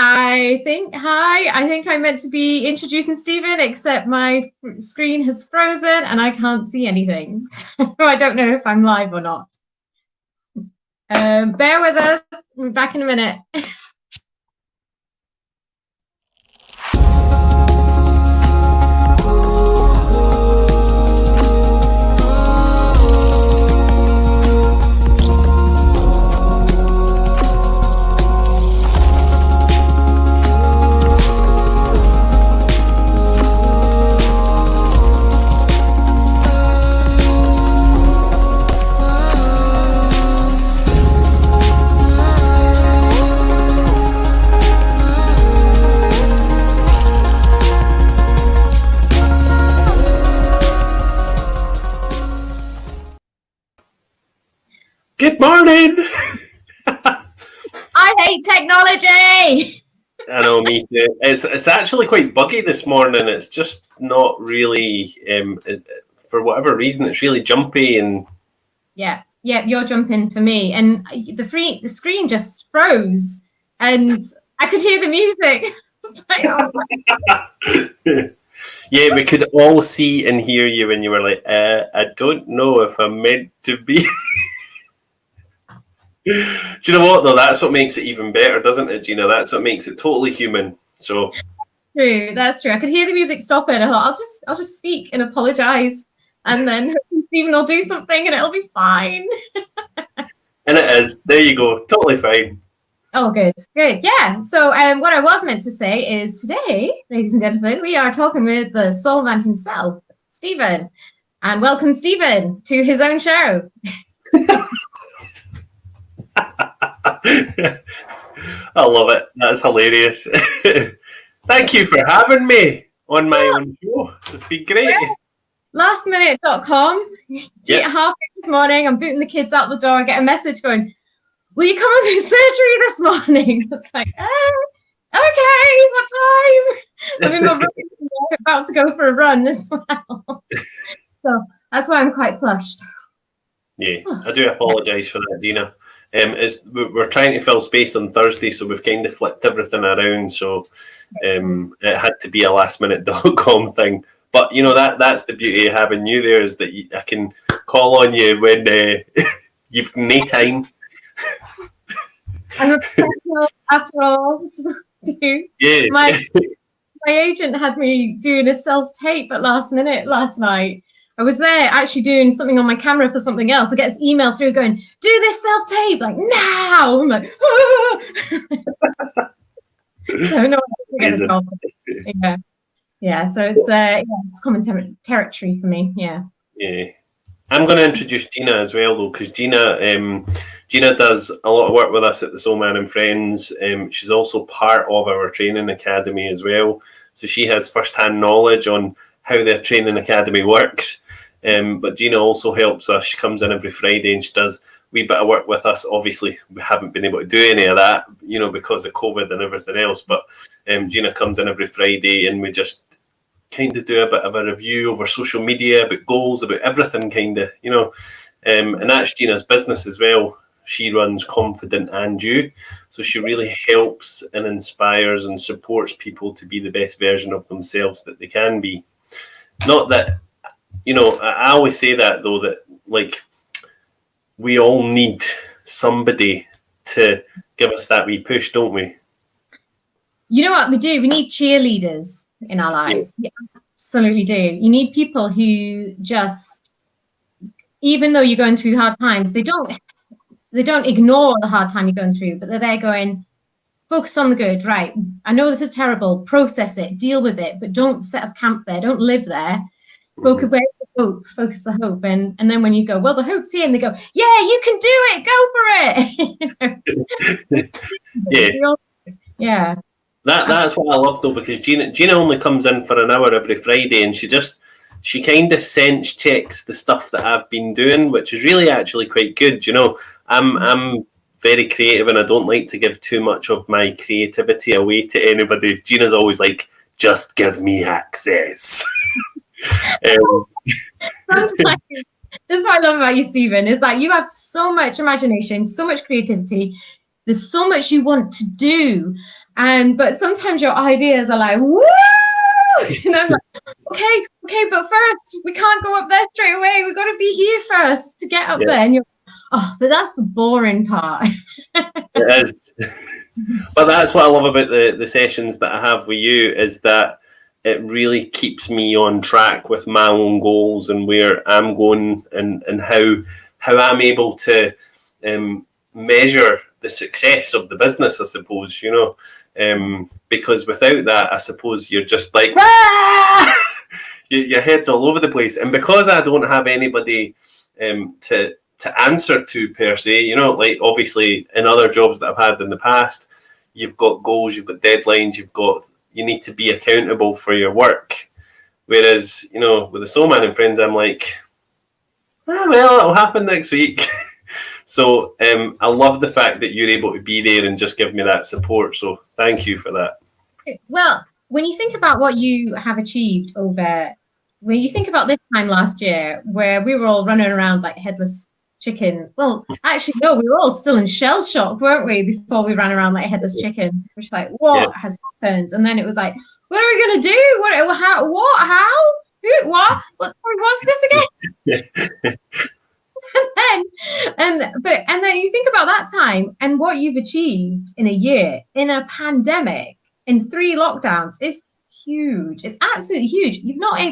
I think I'm meant to be introducing Stephen, except my screen has frozen and I can't see anything. I don't know if I'm live or not. Bear with us, we'll be back in a minute. Good morning. I hate technology. I know, me too. It's actually quite buggy this morning. It's just not really, for whatever reason, it's really jumpy and. Yeah, you're jumping for me, and the screen just froze, and I could hear the music. Yeah, we could all see and hear you when you were like, I don't know if I'm meant to be. Do you know what though? That's what makes it even better, doesn't it, Gina? That's what makes it totally human. So true, that's true. I could hear the music stopping. I thought I'll just speak and apologise, and then Stephen will do something, and it'll be fine. And it is. There you go. Totally fine. Oh, good. Yeah. So, what I was meant to say is today, ladies and gentlemen, we are talking with the soul man himself, Stephen, and welcome Stephen to his own show. I love it. That's hilarious. Thank you for having me on my own show. It's been great. Lastminute.com. Yep. Half this morning, I'm booting the kids out the door. I get a message going, will you come and do surgery this morning? It's like, okay, what time? I'm in my room, about to go for a run as well. So that's why I'm quite flushed. Yeah, I do apologise for that, Gina. We're trying to fill space on Thursday, so we've kind of flipped everything around. So it had to be a lastminute.com thing. But you know that's the beauty of having you there, is that I can call on you when you've no time. I'm a professional after all. Yeah. My agent had me doing a self-tape at last minute last night. I was there actually doing something on my camera for something else. I get this email through going, do this self-tape, like now. I'm like, so no one yeah. So it's common territory for me. Yeah. I'm going to introduce Gina as well, though, because Gina does a lot of work with us at the Soul Man and Friends. She's also part of our training academy as well, so she has first-hand knowledge on how their training academy works. But Gina also helps us. She comes in every Friday and she does a wee bit of work with us. Obviously, we haven't been able to do any of that, because of COVID and everything else. But Gina comes in every Friday and we just kind of do a bit of a review over social media, about goals, about everything, kind of, and that's Gina's business as well. She runs Confident and You. So she really helps and inspires and supports people to be the best version of themselves that they can be. Not that, I always say that, though, that, like, we all need somebody to give us that wee push, don't we? You know what we do? We need cheerleaders in our lives. Yeah. You absolutely do. You need people who just, even though you're going through hard times, they don't ignore the hard time you're going through, but they're there going, focus on the good, right? I know this is terrible. Process it, deal with it, but don't set up camp there. Don't live there. Focus the hope, and then when you go, well, the hope's here, and they go, yeah, you can do it, go for it. Yeah. That's what I love, though, because Gina only comes in for an hour every Friday, and she just she kind of sense checks the stuff that I've been doing, which is really actually quite good. You know, I'm very creative, and I don't like to give too much of my creativity away to anybody. Gina's always like, just give me access. Sometimes, this is what I love about you, Stephen, is that you have so much imagination, so much creativity. There's so much you want to do. But sometimes your ideas are like, woo! And I'm like, okay, but first, we can't go up there straight away. We've got to be here first to get up there. And you're like, oh, but that's the boring part. It is. But that's what I love about the sessions that I have with you, is that it really keeps me on track with my own goals and where I'm going, and how I'm able to measure the success of the business, I suppose, you know, because without that, I suppose you're just like, your head's all over the place. And because I don't have anybody to answer to per se, you know, like obviously in other jobs that I've had in the past, you've got goals, you've got deadlines, you need to be accountable for your work. Whereas, you know, with the Soul Man and Friends, I'm like, well, it'll happen next week. So I love the fact that you're able to be there and just give me that support. So thank you for that. Well, when you think about what you have achieved when you think about this time last year, where we were all running around like headless chicken. Well, actually, no, we were all still in shell shock, weren't we, before we ran around like a headless chicken? Which is like, what has happened? And then it was like, what are we going to do? What? How? What? How? Who? What? What's this again? and then you think about that time and what you've achieved in a year, in a pandemic, in 3 lockdowns, is huge. It's absolutely huge. You're only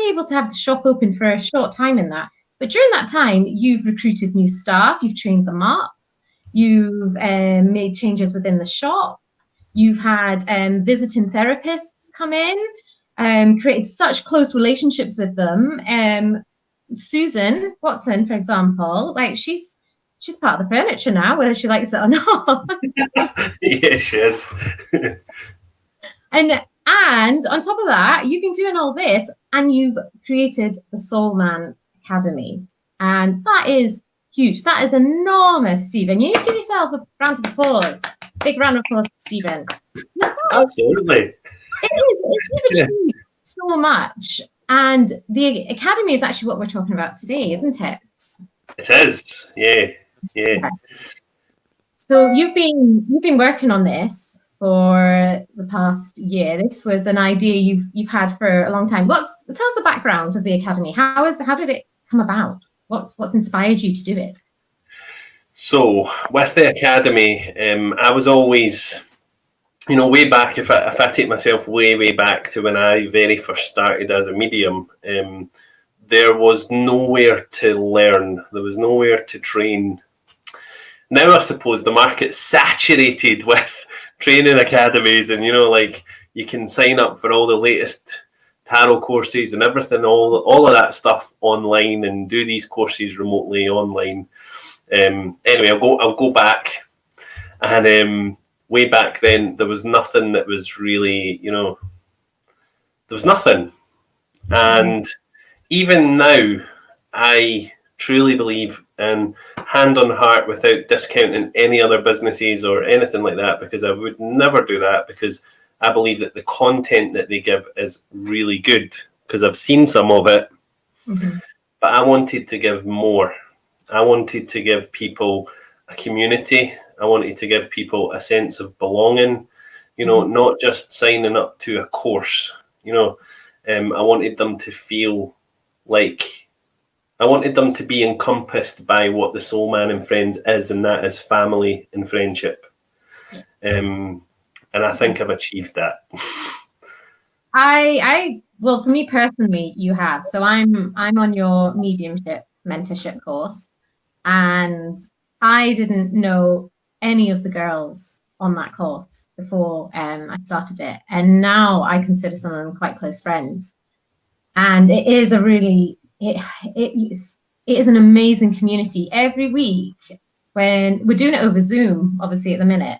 able to have the shop open for a short time in that. But during that time, you've recruited new staff, you've trained them up, you've made changes within the shop, you've had visiting therapists come in, created such close relationships with them. Susan Watson, for example, like she's part of the furniture now, whether she likes it or not. Yeah, she is. And on top of that, you've been doing all this, and you've created the Soul Man Academy, and that is huge. That is enormous, Stephen. You need to give yourself a round of applause. Big round of applause, Stephen. Absolutely. You've achieved so much. And the academy is actually what we're talking about today, isn't it? It is, yeah. Okay. So you've been working on this for the past year. This was an idea you've had for a long time. Tell us the background of the academy. How did it come about? What's inspired you to do it? So with the academy, I was always, you know, way back, if I take myself way back to when I very first started as a medium, there was nowhere to learn. There was nowhere to train. Now I suppose the market's saturated with training academies, and, you know, like you can sign up for all the latest tarot courses and everything, all of that stuff online, and do these courses remotely online. Anyway, I'll go back, and way back then, there was nothing that was really, you know, there was nothing. And even now, I truly believe, and hand on heart, without discounting any other businesses or anything like that, because I would never do that, because I believe that the content that they give is really good, because I've seen some of it. Mm-hmm. But I wanted to give more. I wanted to give people a community. I wanted to give people a sense of belonging, you know, not just signing up to a course, you know. I wanted them to feel like, I wanted them to be encompassed by what the Soul Man and Friends is, and that is family and friendship. And I think I've achieved that. Well, for me personally, you have. So I'm on your mediumship mentorship course, and I didn't know any of the girls on that course before I started it, and now I consider some of them quite close friends. And it is it is an amazing community. Every week, when we're doing it over Zoom, obviously at the minute,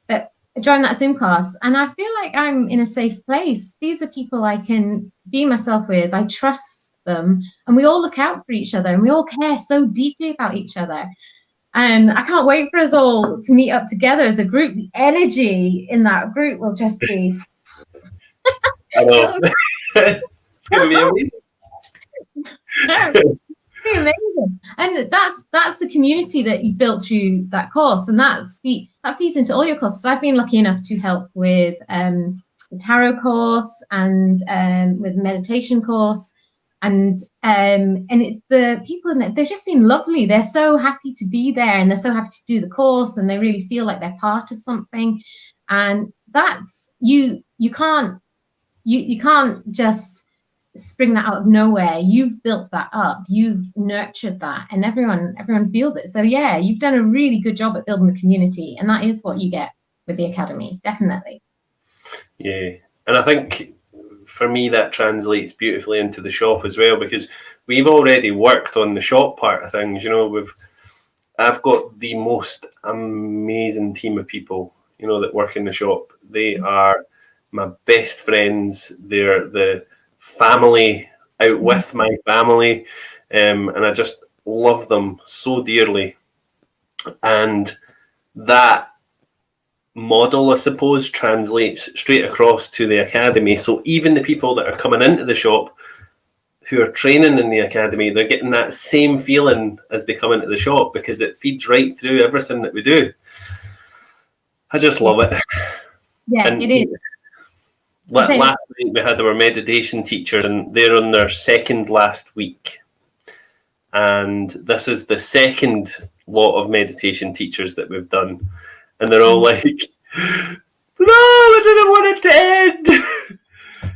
but join that Zoom class, and I feel like I'm in a safe place. These are people I can be myself with. I trust them, and we all look out for each other, and we all care so deeply about each other. And I can't wait for us all to meet up together as a group. The energy in that group will just be. I know. It's going to be amazing. Amazing. And that's the community that you built through that course, and that feeds into all your courses. I've been lucky enough to help with the tarot course and with meditation course, and it's the people in it, they've just been lovely. They're so happy to be there, and they're so happy to do the course, and they really feel like they're part of something. And that's you can't just spring that out of nowhere. You've built that up, you've nurtured that, and everyone feels it. So yeah, you've done a really good job at building the community, and that is what you get with the academy, definitely. Yeah, and I think for me that translates beautifully into the shop as well, because we've already worked on the shop part of things. You know, I've got the most amazing team of people, you know, that work in the shop. They are my best friends. They're the family out with my family, and I just love them so dearly. And that model, I suppose, translates straight across to the academy. So even the people that are coming into the shop who are training in the academy, they're getting that same feeling as they come into the shop, because it feeds right through everything that we do. I just love it. Yeah, and it is. Last night we had our meditation teachers, and they're on their second last week. And this is the second lot of meditation teachers that we've done. And they're all like, no, I didn't want it to end.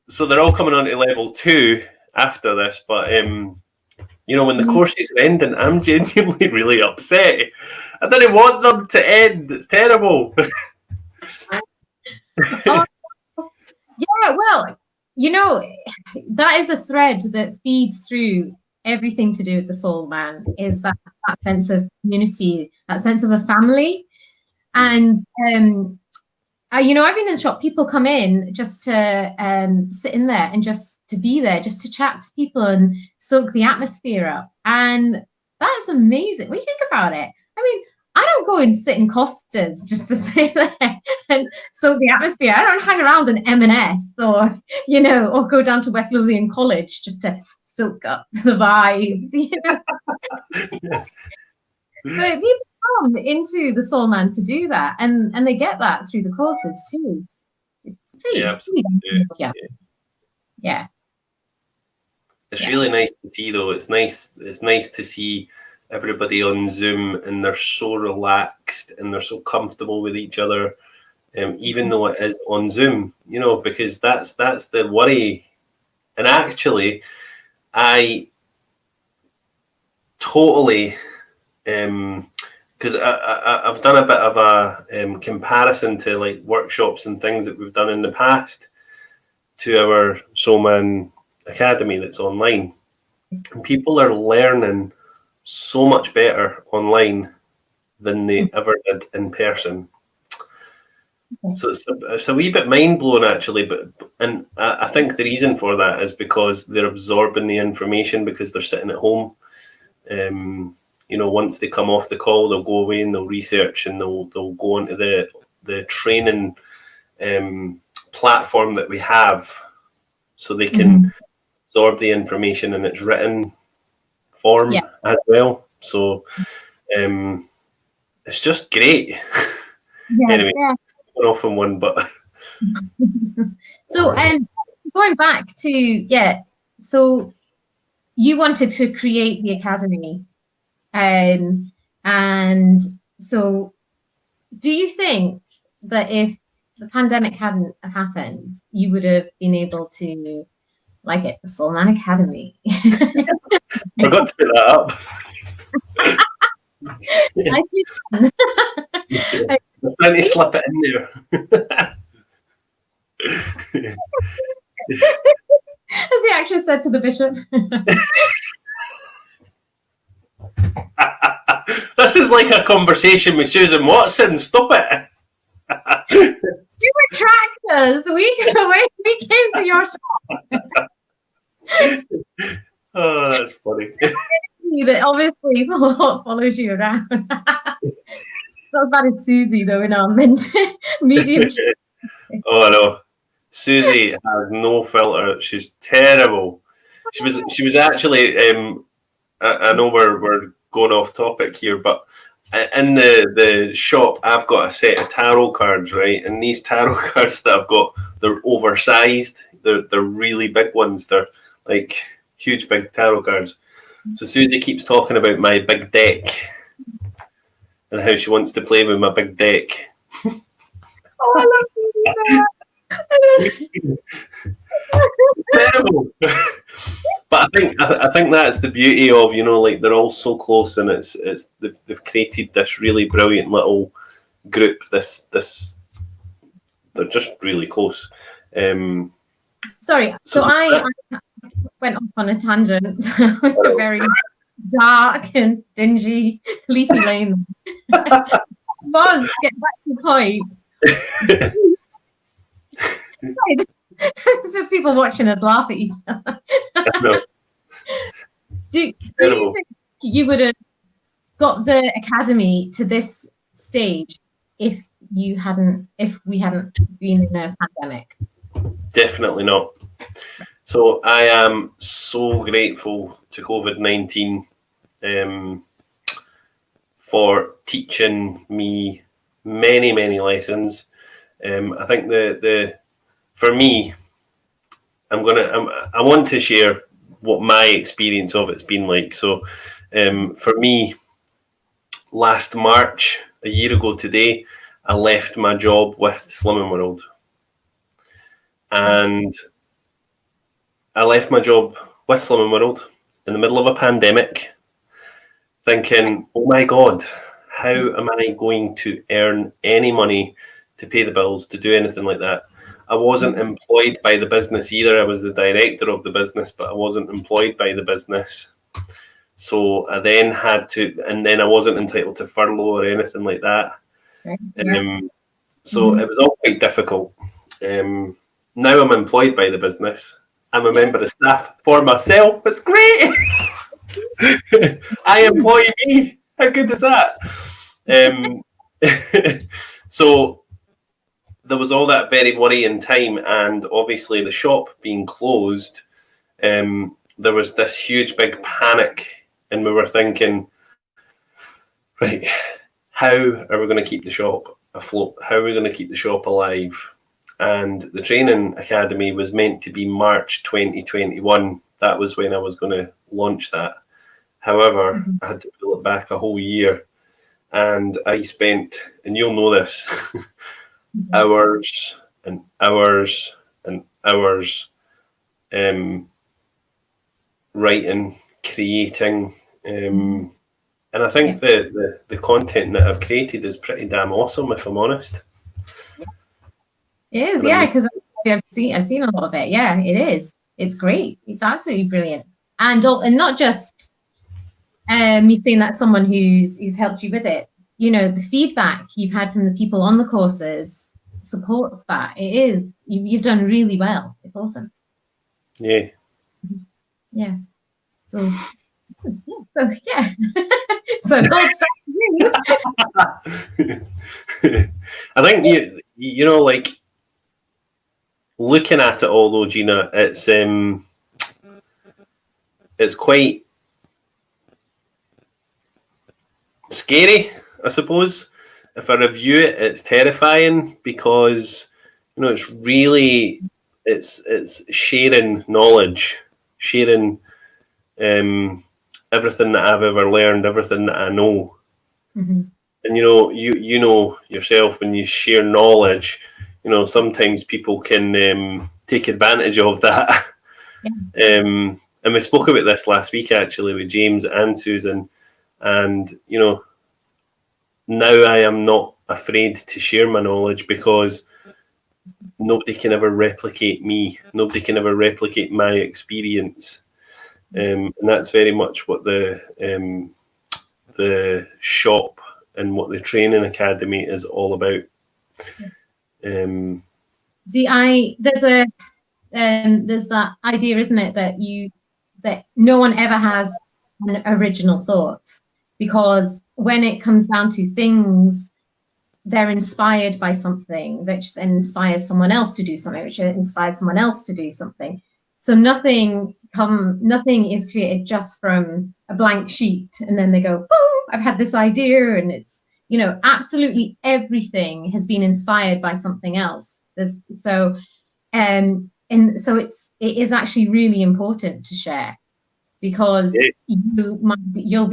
So they're all coming on to level 2 after this. But, you know, when the courses are ending, I'm genuinely really upset. I didn't want them to end. It's terrible. Yeah, well, you know, that is a thread that feeds through everything to do with the Soul Man, is that sense of community, that sense of a family. And, you know, I've been in the shop, people come in just to sit in there and just to be there, just to chat to people and soak the atmosphere up. And that's amazing. When you think about it, I mean, I don't go and sit in Costa's just to sit there and soak the atmosphere. I don't hang around in M&S or, you know, or go down to West Lothian College just to soak up the vibes, you know. So people come into the Soul Man to do that, and they get that through the courses too. It's pretty, yeah. It's really nice to see, though. It's nice to see everybody on Zoom, and they're so relaxed and they're so comfortable with each other, even though it is on Zoom, you know, because that's the worry. And actually, I totally, because I've done a bit of a comparison to like workshops and things that we've done in the past to our Soulman Academy that's online. And people are learning so much better online than they ever did in person. So it's a wee bit mind blowing, actually, and I think the reason for that is because they're absorbing the information because they're sitting at home. You know, once they come off the call, they'll go away and they'll research, and they'll go onto the training platform that we have, so they can absorb the information in its written form as well. So it's just great. Anyway, went off on one, but so going back to so you wanted to create the academy, and so do you think that if the pandemic hadn't happened, you would have been able to get the Soul Man Academy? Forgot to put that up. I'm trying to slip it in there. As the actress said to the bishop. This is like a conversation with Susan Watson. Stop it. You were tractors. We came to your shop. Oh, that's funny. That obviously follows you around. Not as bad as Susie, though, in our medium. Oh no, Susie has no filter. She's terrible. She was actually. I know we're going off topic here, but in the shop, I've got a set of tarot cards, right? And these tarot cards that I've got, they're oversized. They're really big ones. They're like huge, big tarot cards. So Susie keeps talking about my big deck and how she wants to play with my big deck. Oh, I love you. Terrible. But I think that's the beauty of, like they're all so close, and it's they've created this really brilliant little group. This they're just really close. Sorry, so I went off on a tangent, a very dark and dingy, leafy lane. Was get back to the point. It's just people watching us laugh at each other. Do you think you would have got the academy to this stage if we hadn't been in a pandemic? Definitely not. So I am so grateful to COVID-19 for teaching me many, many lessons. I think for me, I want to share what my experience of it's been like. So for me, last March, a year ago today, I left my job with Slimming World. And I left my job with Slimming World in the middle of a pandemic, thinking, oh my God, how am I going to earn any money to pay the bills, to do anything like that? I wasn't employed by the business either. I was the director of the business, but I wasn't employed by the business. So I then and then I wasn't entitled to furlough or anything like that. Yeah. So it was all quite difficult. Now I'm employed by the business. I'm a member of staff for myself. It's great. I employ me. How good is that? So there was all that very worrying time, and obviously the shop being closed, there was this huge big panic, and we were thinking, right, how are we going to keep the shop afloat? How are we going to keep the shop alive? And the training academy was meant to be March 2021. That was when I was going to launch that. However, I had to pull it back a whole year, and I spent, and you'll know this, hours and hours and hours writing, creating, and I think the content that I've created is pretty damn awesome, if I'm honest. It is, yeah, because I've seen a lot of it. Yeah, it is. It's great. It's absolutely brilliant, and not just me saying that someone who's helped you with it. The feedback you've had from the people on the courses supports that. It is. You've done really well. It's awesome. Yeah. Yeah. So yeah. So gold star you. I think like looking at it all though, Gina, it's quite scary, I suppose. If I review it, it's terrifying because it's really it's sharing knowledge, sharing everything that I've ever learned, everything that I know. And you know yourself, when you share knowledge, sometimes people can take advantage of that. And we spoke about this last week actually with James and Susan, and now I am not afraid to share my knowledge because nobody can ever replicate me. Nobody can ever replicate my experience. And that's very much what the shop and what the training academy is all about. See, there's that idea, isn't it, that no one ever has an original thought, because when it comes down to things, they're inspired by something, which then inspires someone else to do something, which inspires someone else to do something. So nothing is created just from a blank sheet, and then they go, oh, I've had this idea, and it's, absolutely everything has been inspired by something else. And so it is actually really important to share, because you'll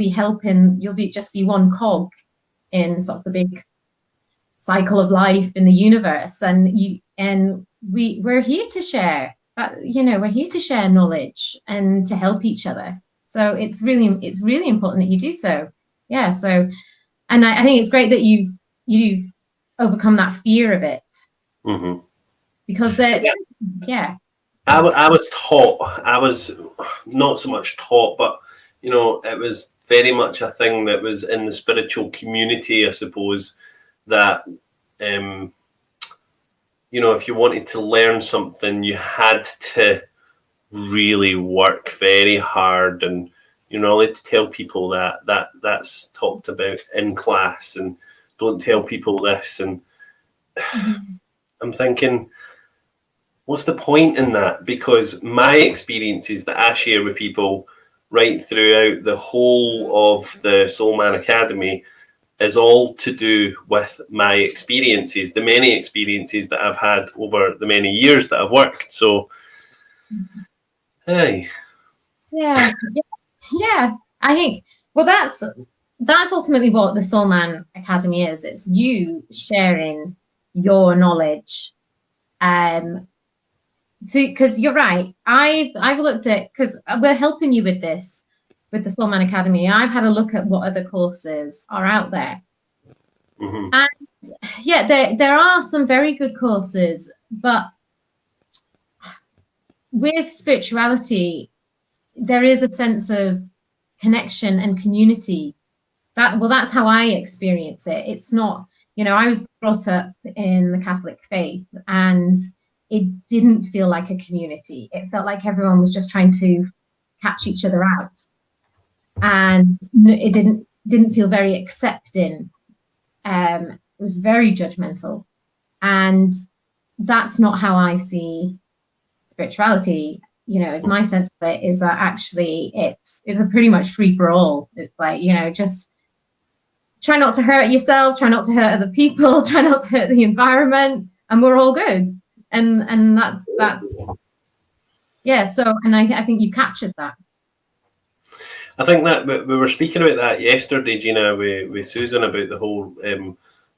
just be one cog in sort of the big cycle of life in the universe, and we're here to share. We're here to share knowledge and to help each other. So it's really important that you do so. Yeah. So, and I think it's great that you've overcome that fear of it, because I was taught. I was not so much taught, but it was very much a thing that was in the spiritual community, I suppose, that if you wanted to learn something, you had to really work very hard, and you're not allowed to tell people that's talked about in class, and don't tell people this. And I'm thinking, what's the point in that? Because my experiences that I share with people right throughout the whole of the Soul Man Academy is all to do with my experiences, the many experiences that I've had over the many years that I've worked. So, hey. Yeah. I think, well, that's ultimately what the Soul Man Academy is. It's you sharing your knowledge. Because you're right. I've looked at, because we're helping you with this, with the Soul Man Academy. I've had a look at what other courses are out there. And yeah, there are some very good courses, but with spirituality, there is a sense of connection and community. That's how I experience it. It's not, I was brought up in the Catholic faith, and it didn't feel like a community. It felt like everyone was just trying to catch each other out, and it didn't feel very accepting. It was very judgmental, and that's not how I see spirituality. It's my sense of it is that actually it's a pretty much free for all. It's like, just try not to hurt yourself, try not to hurt other people, try not to hurt the environment, and we're all good. And that's yeah. So, and I think you captured that. I think that we were speaking about that yesterday, Gina, with Susan, about the whole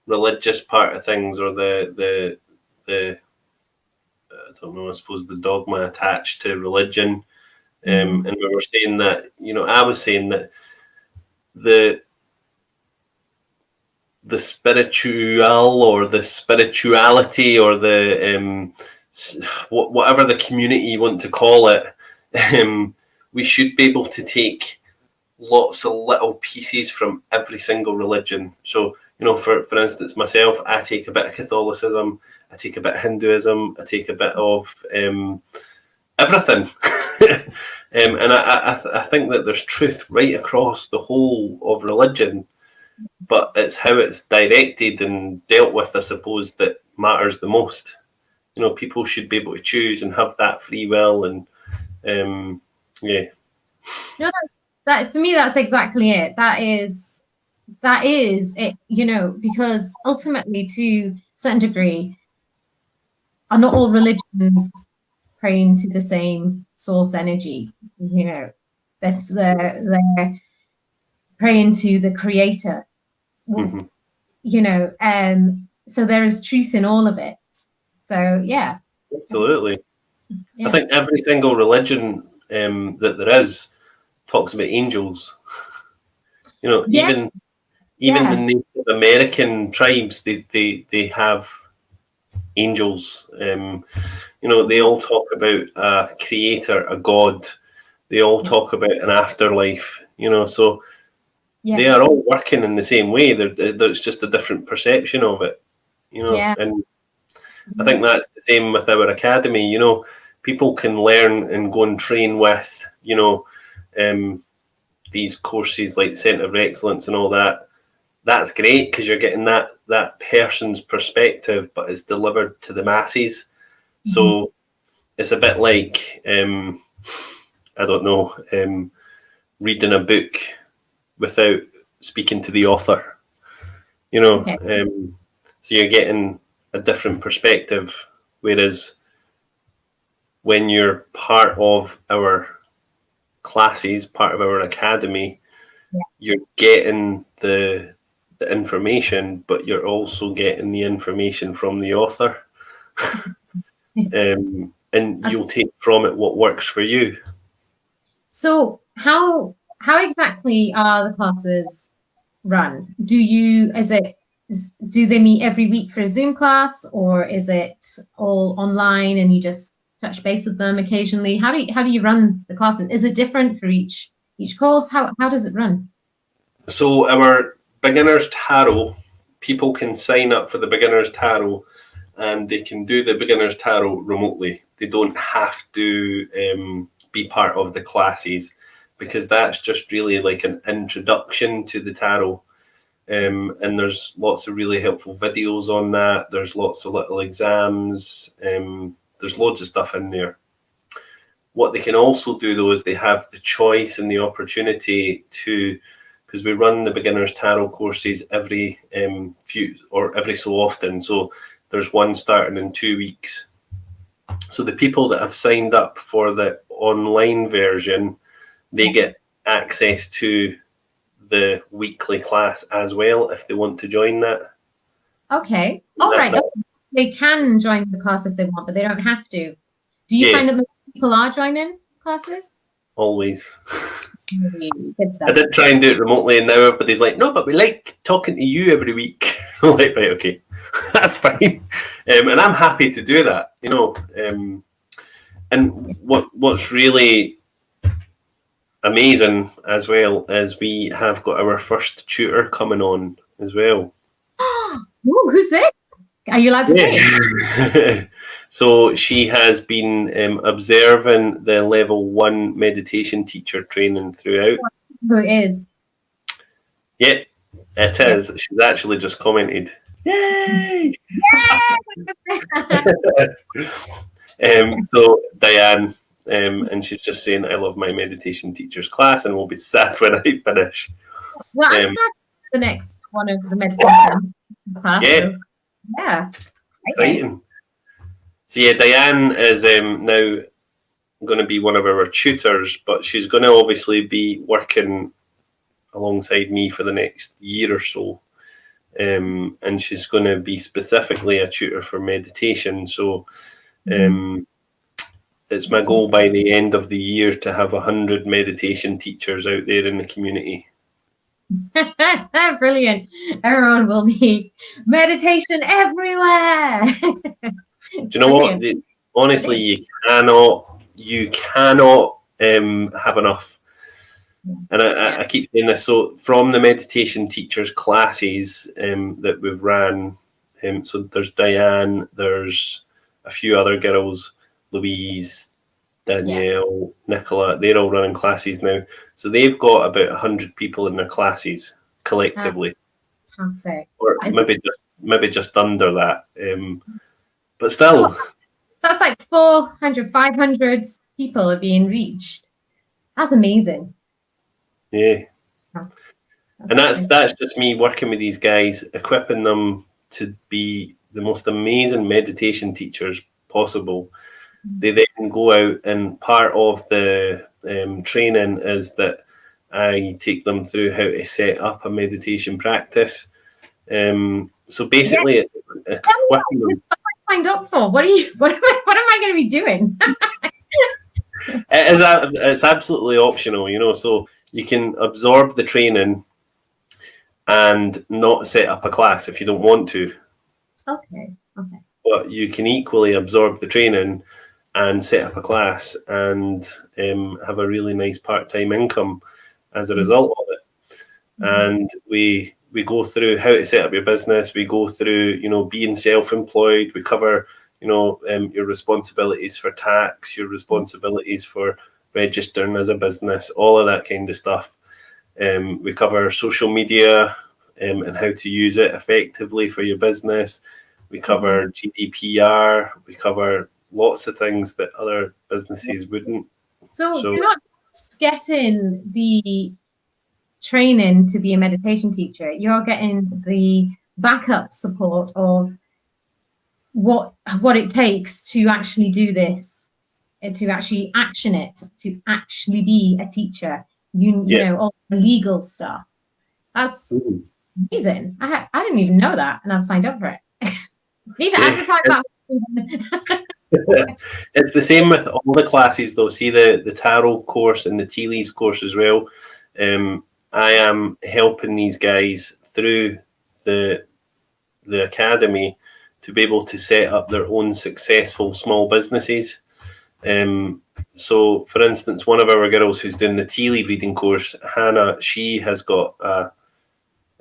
religious part of things, or the I don't know, I suppose the dogma attached to religion. And we were saying that, I was saying that the spiritual, or the spirituality, or the whatever the community you want to call it, we should be able to take lots of little pieces from every single religion. So, for instance, myself, I take a bit of Catholicism, I take a bit of Hinduism, I take a bit of everything. And I think that there's truth right across the whole of religion, but it's how it's directed and dealt with, I suppose, that matters the most. People should be able to choose and have that free will, and yeah. No, that for me, that's exactly it. That is it. Because ultimately, to a certain degree, are not all religions praying to the same source energy? They're praying to the creator. So there is truth in all of it. So yeah, absolutely. Yeah. I think every single religion that there is talks about angels. Even the Native American tribes, they have angels. They all talk about a creator, a god. They all talk about an afterlife. So they are all working in the same way. There's just a different perception of it. And I think that's the same with our academy. You know, people can learn and go and train with, you know, these courses like Centre of Excellence and all that. That's great because you're getting that person's perspective, but it's delivered to the masses. So it's a bit like, I don't know, reading a book without speaking to the author, you know. Okay. So you're getting a different perspective, whereas when you're part of our classes, part of our academy, you're getting the information, but you're also getting the information from the author. And you'll take from it what works for you. So how exactly are the classes run? Do they meet every week for a Zoom class, or is it all online and you just touch base with them occasionally? How do you run the classes? Is it different for each course? How does it run? So our beginners tarot, people can sign up for the beginners tarot, and they can do the beginners tarot remotely. They don't have to be part of the classes, because that's just really like an introduction to the tarot. And there's lots of really helpful videos on that. There's lots of little exams. There's loads of stuff in there. What they can also do, though, is they have the choice and the opportunity to, because we run the beginners tarot courses every every so often. So there's one starting in 2 weeks. So the people that have signed up for the online version, they get access to the weekly class as well if they want to join that. Okay. All right. They can join the class if they want, but they don't have to. Do you find that most people are joining classes? Always. Good stuff. I did try and do it remotely, and now everybody's like, no, but we like talking to you every week. I'm like, right, okay, that's fine. And I'm happy to do that, you know. And what's really amazing as well is we have got our first tutor coming on as well. Ooh, who's this? Are you allowed to say? So she has been observing the level 1 meditation teacher training throughout. Who is? Yep, it is. She's actually just commented, "Yay!" So Diane, and she's just saying, "I love my meditation teacher's class, and will be sad when I finish." Well, I'm the next one of the meditation class. Yeah, exciting. So yeah, Diane is now going to be one of our tutors, but she's going to obviously be working alongside me for the next year or so. And she's going to be specifically a tutor for meditation. So it's my goal by the end of the year to have 100 meditation teachers out there in the community. Brilliant. Everyone will need meditation everywhere. Do you know what? Honestly, you cannot have enough. And I keep saying this. So from the meditation teachers classes that we've ran, so there's Diane, there's a few other girls, Louise, Danielle, Nicola, they're all running classes now. So they've got about 100 people in their classes collectively. Fantastic. Or maybe just under that. But still. So that's like 400, 500 people are being reached. That's amazing. Yeah. And that's just me working with these guys, equipping them to be the most amazing meditation teachers possible. They then go out, and part of the training is that I take them through how to set up a meditation practice. So basically, it's equipping them. What am I signed up for? What am I going to be doing? It's absolutely optional, you know. So you can absorb the training and not set up a class if you don't want to. Okay. But you can equally absorb the training and set up a class and have a really nice part-time income as a result of it. And we we go through how to set up your business. We go through, being self-employed. We cover, your responsibilities for tax, your responsibilities for registering as a business, all of that kind of stuff. We cover social media and how to use it effectively for your business. We cover GDPR. We cover lots of things that other businesses wouldn't. So you're not just getting the training to be a meditation teacher, you're getting the backup support of what it takes to actually do this, to actually action it, to actually be a teacher. You know, all the legal stuff. That's amazing. I didn't even know that, and I've signed up for it. Need to advertise that. It's the same with all the classes, though. See the Taro course and the Tea Leaves course as well. I am helping these guys through the academy to be able to set up their own successful small businesses. So, for instance, one of our girls who's doing the tea leaf reading course, Hannah, she has got a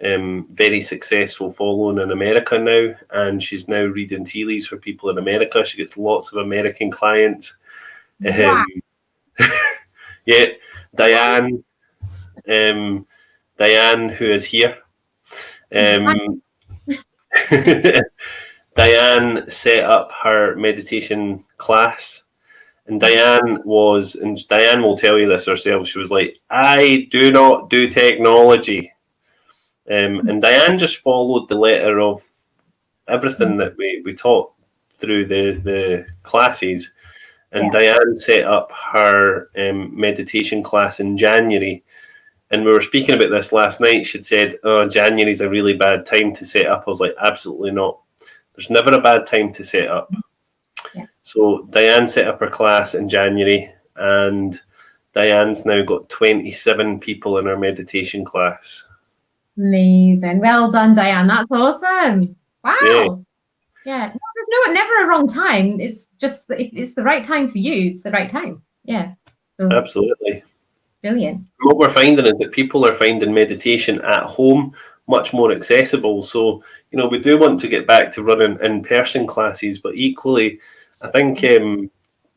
very successful following in America now, and she's now reading tea leaves for people in America. She gets lots of American clients. Wow. Yeah, Diane, who is here. Diane set up her meditation class, and Diane will tell you this herself. She was like, I do not do technology. And Diane just followed the letter of everything that we taught through the classes. And Diane set up her meditation class in January. And we were speaking about this last night. She'd said, January's a really bad time to set up. I was like, absolutely not. There's never a bad time to set up. Yeah. So Diane set up her class in January, and Diane's now got 27 people in her meditation class. Amazing. Well done, Diane. That's awesome. Wow. Yeah. No, there's never a wrong time. It's just, it's the right time for you. It's the right time. Yeah. So, absolutely. Brilliant. What we're finding is that people are finding meditation at home much more accessible. So, we do want to get back to running in-person classes, but equally, I think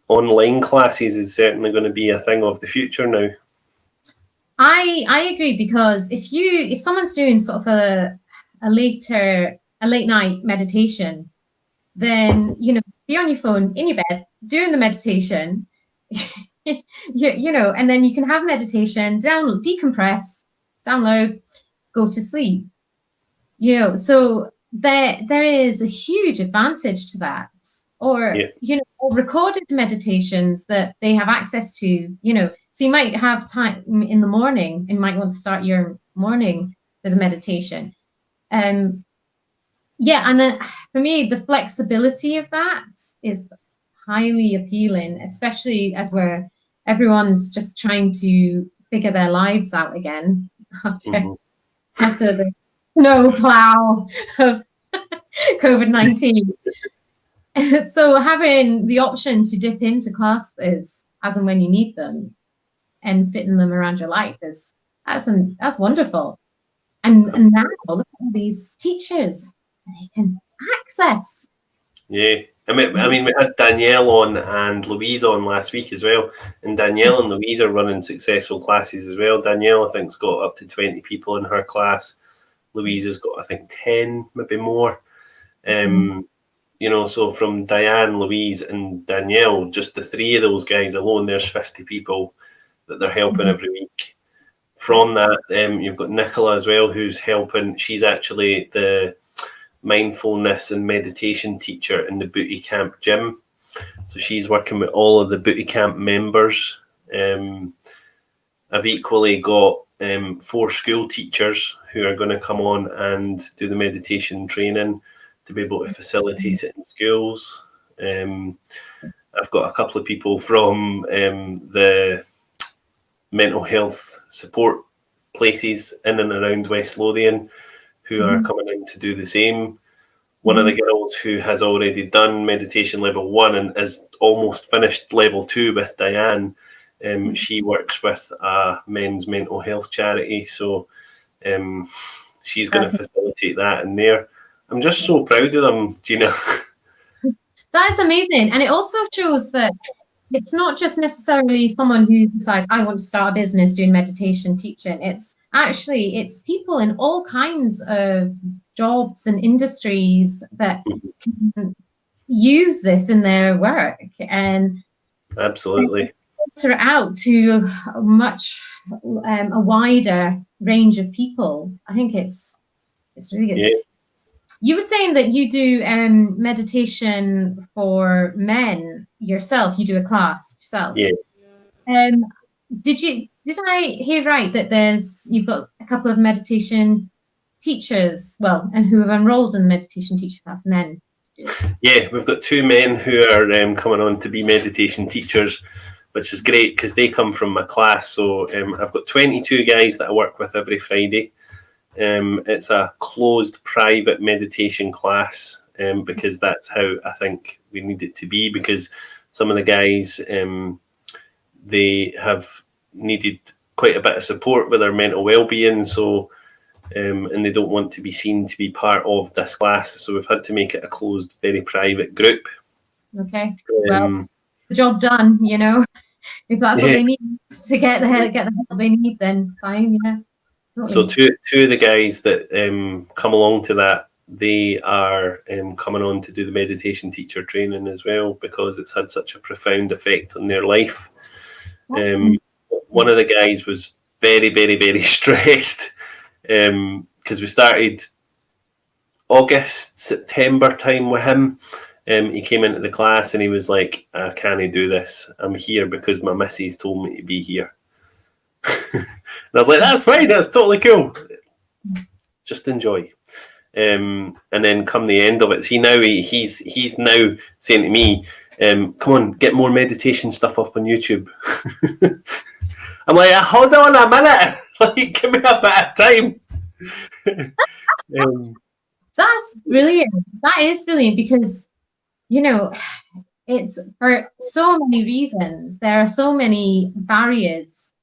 online classes is certainly going to be a thing of the future now. I agree, because if someone's doing sort of a late night meditation, then be on your phone in your bed doing the meditation, and then you can have meditation, decompress, download, go to sleep. So there is a huge advantage to that. Or or recorded meditations that they have access to. So you might have time in the morning and might want to start your morning with a meditation. And for me, the flexibility of that is highly appealing, especially as everyone's just trying to figure their lives out again after the snowplow of COVID-19. So having the option to dip into classes as and when you need them and fitting them around your life that's wonderful. And now look at all these teachers they can access. Yeah. I mean, we had Danielle on and Louise on last week as well. And Danielle and Louise are running successful classes as well. Danielle, I think, has got up to 20 people in her class. Louise has got, I think, 10, maybe more. So from Diane, Louise, and Danielle, just the three of those guys alone, there's 50 people that they're helping every week. From that, you've got Nicola as well, who's helping. She's actually the mindfulness and meditation teacher in the Booty Camp gym. So she's working with all of the Booty Camp members. I've equally got 4 school teachers who are going to come on and do the meditation training to be able to facilitate it in schools. I've got a couple of people from the mental health support places in and around West Lothian who are coming in to do the same. One of the girls who has already done meditation level 1 and is almost finished level 2 with Diane, she works with a men's mental health charity. So she's going to facilitate that in there. I'm just so proud of them, Gina. That is amazing. And it also shows that it's not just necessarily someone who decides, I want to start a business doing meditation teaching. It's people in all kinds of jobs and industries that can use this in their work and absolutely filter out to a wider range of people. I think it's really good. Yeah. You were saying that you do meditation for men yourself. You do a class yourself. Yeah. Did I hear right that you've got a couple of meditation teachers, and who have enrolled in the meditation teacher class, men? Yeah, we've got 2 men who are coming on to be meditation teachers, which is great because they come from my class. So I've got 22 guys that I work with every Friday. It's a closed private meditation class because that's how I think we need it to be, because some of the guys, they have needed quite a bit of support with their mental well-being, so and they don't want to be seen to be part of this class, so we've had to make it a closed, very private group. Okay, well, the job done, if that's what they need to get the help they need, then fine, yeah. So two of the guys that come along to that, they are coming on to do the meditation teacher training as well, because it's had such a profound effect on their life. One of the guys was very, very, very stressed because we started August, September time with him. He came into the class and he was like, I can't do this. I'm here because my missus told me to be here. And I was like, that's fine, that's totally cool. Just enjoy. And then come the end of it, see now he's now saying to me, come on, get more meditation stuff up on YouTube. I'm like, hold on a minute, like, give me a bit of time. That's brilliant. That is brilliant because, it's for so many reasons. There are so many barriers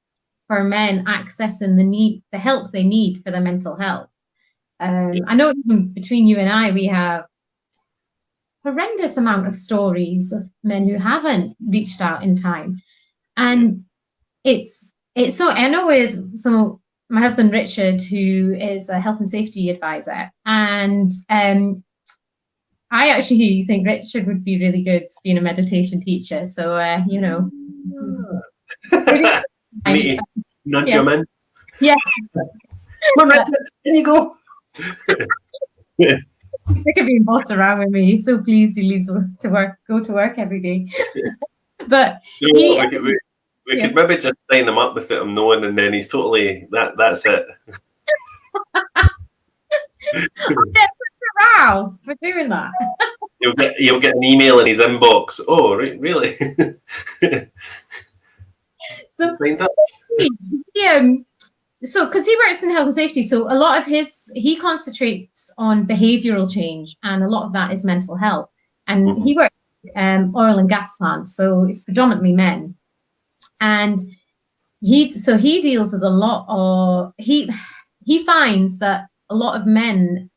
for men accessing the help they need for their mental health. I know even between you and I, we have horrendous amount of stories of men who haven't reached out in time. And it's so, I know with my husband, Richard, who is a health and safety advisor, and I actually think Richard would be really good being a meditation teacher. So, Me, not your man. Yeah. Come on, Richard, there you go. He's sick of being bossed around with me. He's so pleased he leaves to work, go to work every day. But we could maybe just sign him up with it knowing, and then he's totally that's it. Wow, for doing that. You'll get an email in his inbox. Oh, really? So so because he works in health and safety, so a lot of he concentrates on behavioral change, and a lot of that is mental health. And he works oil and gas plants, so it's predominantly men. And he deals with a lot of he finds that a lot of men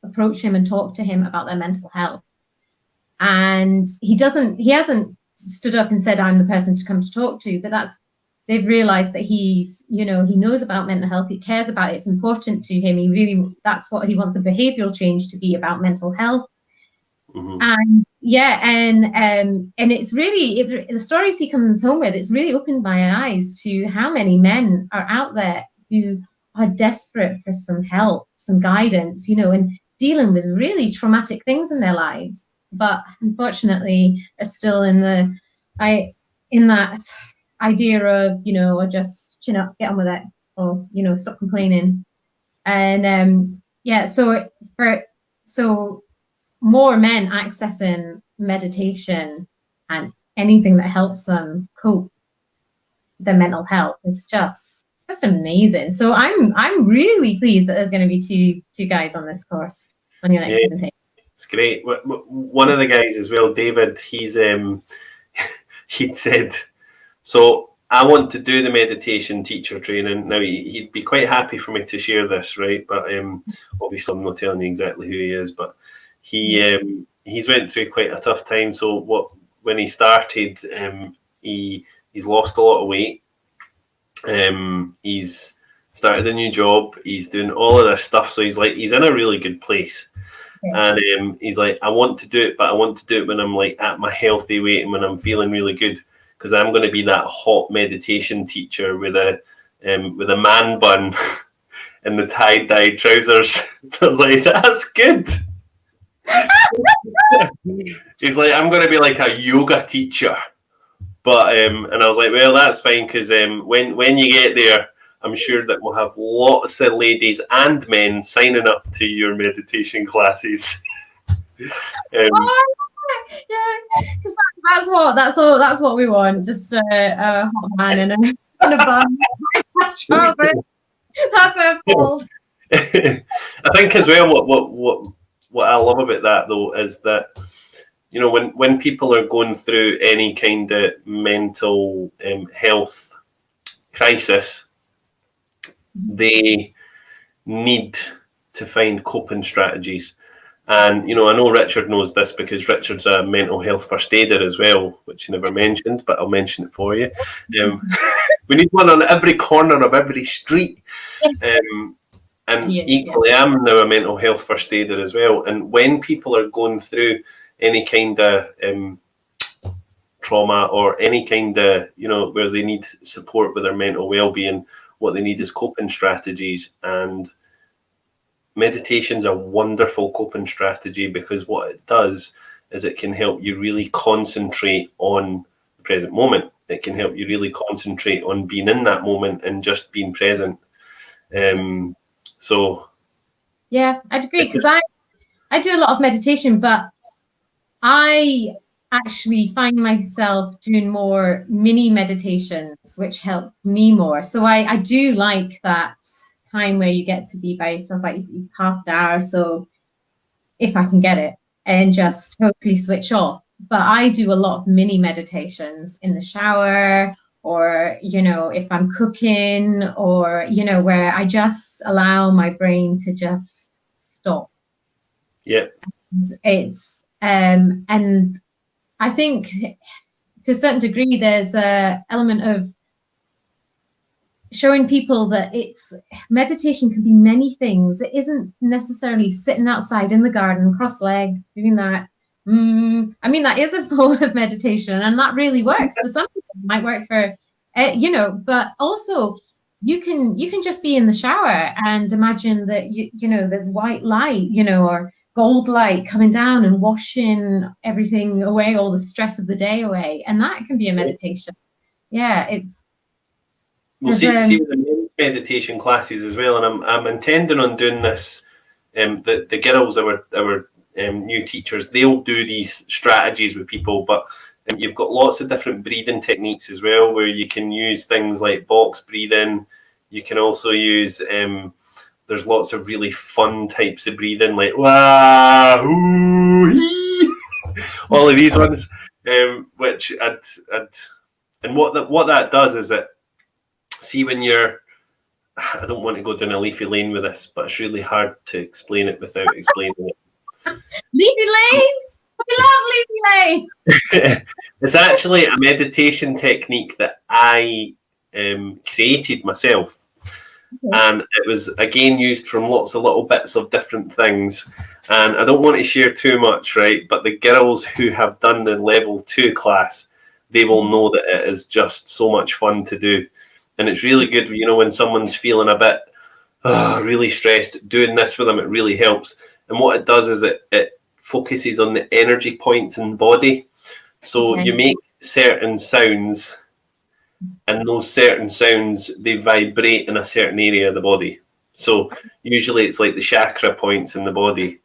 approach him and talk to him about their mental health, and he hasn't stood up and said, I'm the person to come to talk to, but they've realized that he knows about mental health, he cares about it, it's important to him, that's what he wants a behavioral change to be about, mental health. And it's really the stories he comes home with, it's really opened my eyes to how many men are out there who are desperate for some help, some guidance, and dealing with really traumatic things in their lives, but unfortunately are still in that idea of, or just chin up, get on with it, or stop complaining. And so more men accessing meditation and anything that helps them cope their mental health is just amazing. So I'm really pleased that there's going to be two guys on this course on your next meditation. It's great. One of the guys as well, David, he'd said, so I want to do the meditation teacher training. Now, he'd be quite happy for me to share this, right? But obviously, I'm not telling you exactly who he is. But he's went through quite a tough time. So when he started, he's lost a lot of weight. He's started a new job. He's doing all of this stuff. So he's in a really good place. And he's like, I want to do it, but I want to do it when I'm like at my healthy weight and when I'm feeling really good, because I'm going to be that hot meditation teacher with a man bun and the tie-dye trousers. I was like, that's good. He's like, I'm going to be like a yoga teacher, but and I was like, well, that's fine, because when you get there, I'm sure that we'll have lots of ladies and men signing up to your meditation classes. Yeah, that's what we want. Just a hot man in a bun. That's it. I think as well, what I love about that though is that, you know, when people are going through any kind of mental health crisis, they need to find coping strategies. And, you know, I know Richard knows this because Richard's a mental health first aider as well, which he never mentioned, but I'll mention it for you. We need one on every corner of every street. Equally, I'm now a mental health first aider as well. And when people are going through any kind of trauma or any kind of, you know, where they need support with their mental well-being, what they need is coping strategies. And meditation's a wonderful coping strategy, because what it does is it can help you really concentrate on the present moment. It can help you really concentrate on being in that moment and just being present. So yeah, I'd agree, because I do a lot of meditation, but I actually find myself doing more mini meditations, which help me more. So I do like that time where you get to be by yourself, like half an hour, so if I can get it, and just totally switch off. But I do a lot of mini meditations in the shower, or, you know, if I'm cooking, or, you know, where I just allow my brain to just stop. Yeah. It's and I think to a certain degree there's a element of showing people that meditation can be many things. It isn't necessarily sitting outside in the garden cross-legged doing that. I mean, that is a form of meditation, and that really works for some people. It might work for you know, but also you can just be in the shower and imagine that you know there's white light, you know, or gold light coming down and washing everything away, all the stress of the day away, and that can be a meditation. Yeah, it's. We'll see the men's meditation classes as well, and I'm intending on doing this. The girls, our new teachers, they'll do these strategies with people, but you've got lots of different breathing techniques as well, where you can use things like box breathing. You can also use there's lots of really fun types of breathing, like wah, hoo, hee, all of these ones, which and what that does is it. See, when you're, I don't want to go down a leafy lane with this, but it's really hard to explain it without explaining it. Leafy lanes? We love leafy lanes! It's actually a meditation technique that I created myself. Okay. And it was, again, used from lots of little bits of different things. And I don't want to share too much, right? But the girls who have done the level 2 class, they will know that it is just so much fun to do. And it's really good, you know, when someone's feeling a bit really stressed, doing this with them, it really helps. And what it does is it focuses on the energy points in the body. So you make certain sounds, and those certain sounds, they vibrate in a certain area of the body. So usually it's like the chakra points in the body.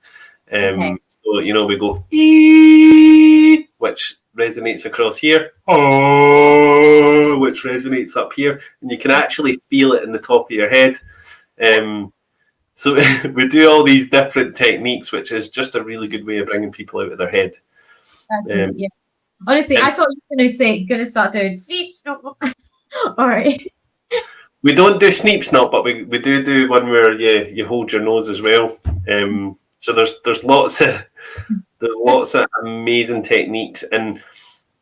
So, you know, we go, ee, which resonates across here, oh, which resonates up here, and you can actually feel it in the top of your head. So we do all these different techniques, which is just a really good way of bringing people out of their head. Yeah. Honestly, I thought you were going to start doing sleep. Or We don't do Sneep Snop, but we do one where you hold your nose as well. So there's lots of amazing techniques, and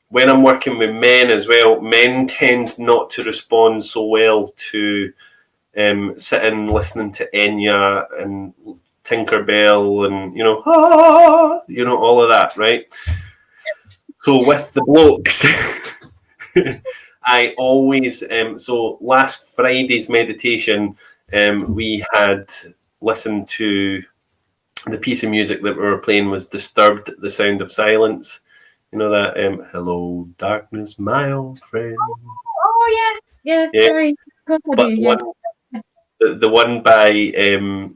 when I'm working with men as well, men tend not to respond so well to sitting listening to Enya and Tinkerbell and all of that, right? So with the blokes, I always so last Friday's meditation, we had listened to the piece of music that we were playing was Disturbed, The Sound of Silence. You know that hello darkness, my old friend. oh yes, Yeah. sorry. Of course I do, yeah. The one by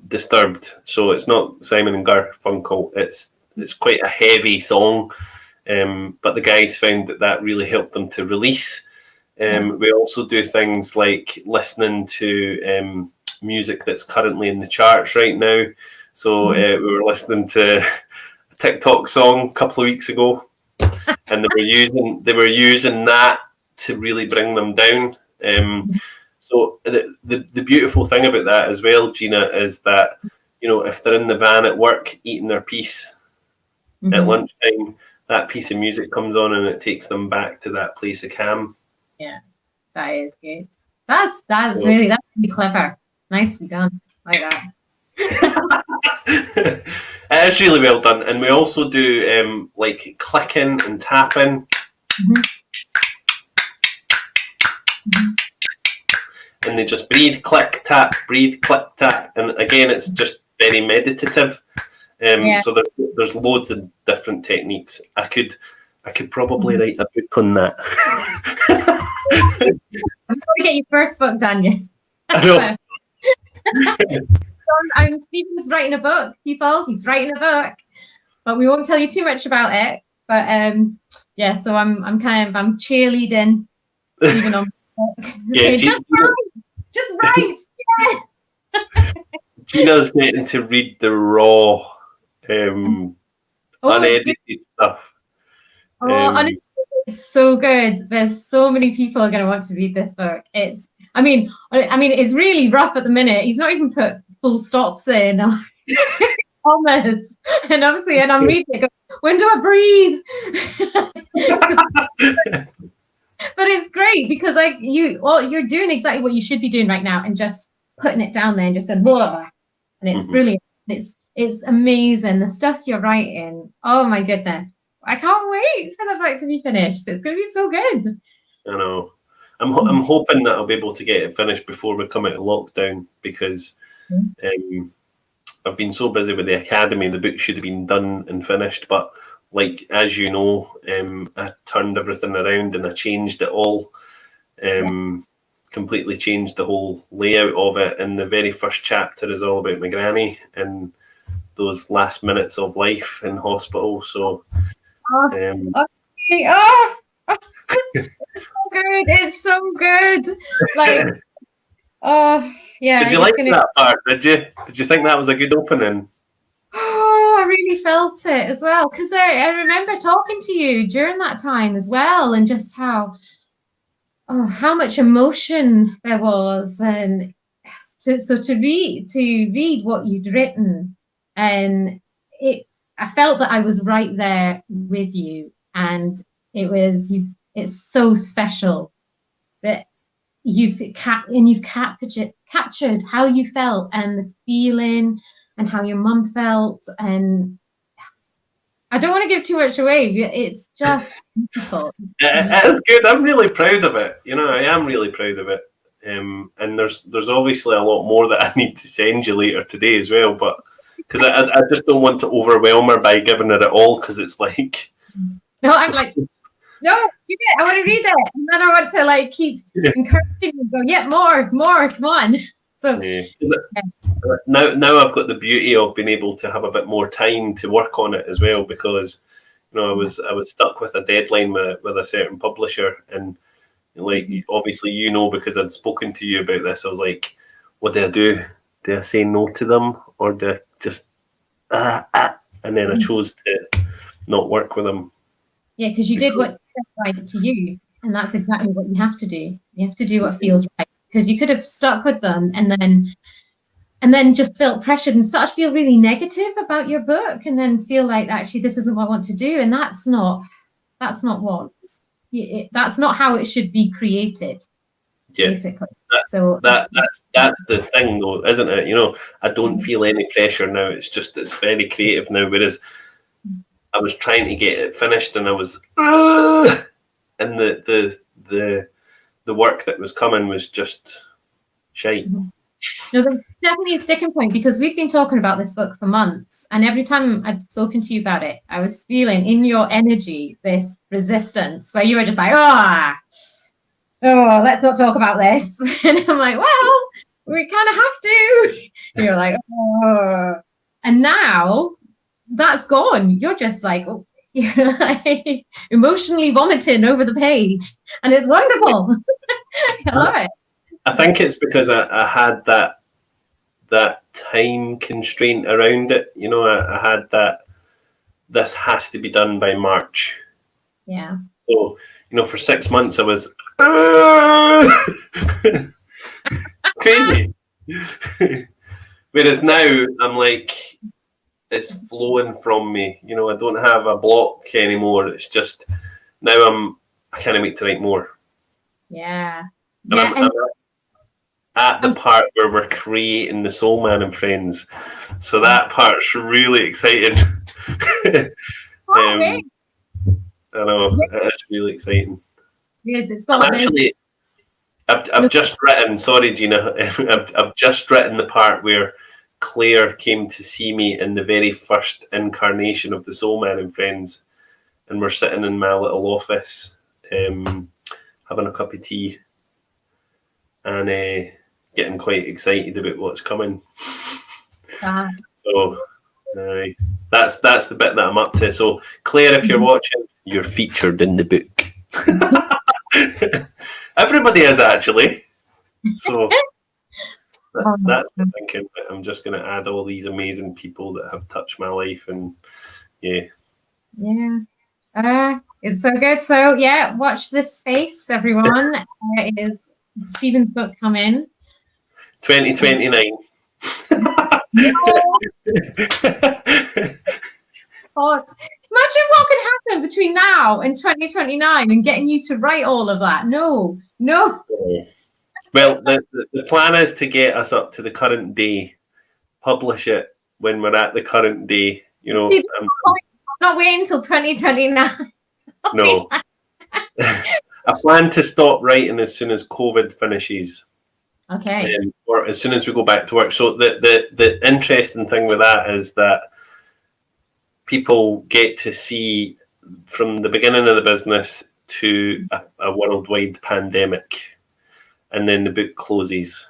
Disturbed, so it's not Simon and Garfunkel. It's quite a heavy song, but the guys found that really helped them to release. We also do things like listening to music that's currently in the charts right now. So we were listening to a TikTok song a couple of weeks ago, and they were using that to really bring them down. So the beautiful thing about that as well, Gina, is that if they're in the van at work eating their piece at lunchtime, that piece of music comes on and it takes them back to that place of calm. Yeah, that is good. That's really clever. Nicely done, like that. It's really well done, and we also do like clicking and tapping. And they just breathe, click, tap, breathe, click, tap, and again, it's just very meditative. So there's loads of different techniques. I could probably write a book on that. I'm going to get your first book done. I know. Stephen's writing a book, people. He's writing a book, but we won't tell you too much about it. But so I'm cheerleading Stephen on. Yeah, just right. Yeah. Gina's getting to read the raw, unedited stuff. It's so good. There's so many people are going to want to read this book. I mean, it's really rough at the minute. He's not even put full stops in, commas, and obviously, and I'm reading it. Going, when do I breathe? But it's great because you're doing exactly what you should be doing right now, and just putting it down there and just going, blah, and it's brilliant. It's amazing the stuff you're writing. Oh my goodness. I can't wait for the book to be finished. It's going to be so good. I know. I'm hoping that I'll be able to get it finished before we come out of lockdown because I've been so busy with the academy. The book should have been done and finished, but like as you know, I turned everything around and I changed it all. Completely changed the whole layout of it. And the very first chapter is all about my granny and those last minutes of life in hospital. So. It's so good. Like, yeah. Did you like that part? Did you think that was a good opening? Oh, I really felt it as well because I remember talking to you during that time as well, and just how much emotion there was, and to read what you'd written, and I felt that I was right there with you, and it's so special that you've captured how you felt and the feeling and how your mum felt, and I don't want to give too much away. It's just beautiful. It is good. I'm really proud of it. I am really proud of it. And there's obviously a lot more that I need to send you later today as well, but because I just don't want to overwhelm her by giving her it all, because it's like... No, I'm like, no, read it. I want to read it. And then I want to like keep encouraging you, go, yeah, more, come on. So now I've got the beauty of being able to have a bit more time to work on it as well, because I was stuck with a deadline with a certain publisher, and like obviously because I'd spoken to you about this, I was like, what do I do? Do I say no to them, or do I just and then I chose to not work with them. Yeah, because you did what's right to you. And that's exactly what you have to do. You have to do what feels right, because you could have stuck with them and then just felt pressured and start to feel really negative about your book, and then feel like, actually this isn't what I want to do. And that's not that's not how it should be created, basically. So that's the thing, though, isn't it? You know, I don't feel any pressure now. It's just, it's very creative now. Whereas I was trying to get it finished, and I was, and the work that was coming was just shite. No, there's definitely a sticking point, because we've been talking about this book for months, and every time I'd spoken to you about it, I was feeling in your energy this resistance where you were just like, oh, let's not talk about this. And I'm like, well, we kind of have to. And you're like, oh. And now that's gone. You're just like, oh, you're like emotionally vomiting over the page, and it's wonderful. I love it. I think it's because I had that time constraint around it. You know, I had that, this has to be done by March. Yeah. So, you know, for 6 months I was crazy. Whereas now I'm like, it's flowing from me. You know, I don't have a block anymore. It's just, now I can't wait to write more. Yeah. And I'm at the part where we're creating the Soul Man and Friends. So that part's really exciting. I know, it's really exciting. Yes, it's got actually, I've just written, sorry Gina, I've just written the part where Claire came to see me in the very first incarnation of the Soul Man and Friends, and we're sitting in my little office, having a cup of tea, and getting quite excited about what's coming. So that's the bit that I'm up to. So Claire, if you're watching, you're featured in the book. Everybody is, actually. So that's my thinking. I'm just going to add all these amazing people that have touched my life, and yeah. It's so good. So yeah, watch this space, everyone. It is Stephen's book coming 2029. God, imagine what could happen between now and 2029 and getting you to write all of that. No. Well, the plan is to get us up to the current day, publish it when we're at the current day. You know, not waiting until 2029. No. I plan to stop writing as soon as COVID finishes. Okay. Or as soon as we go back to work. So the interesting thing with that is that people get to see from the beginning of the business to a worldwide pandemic, and then the book closes.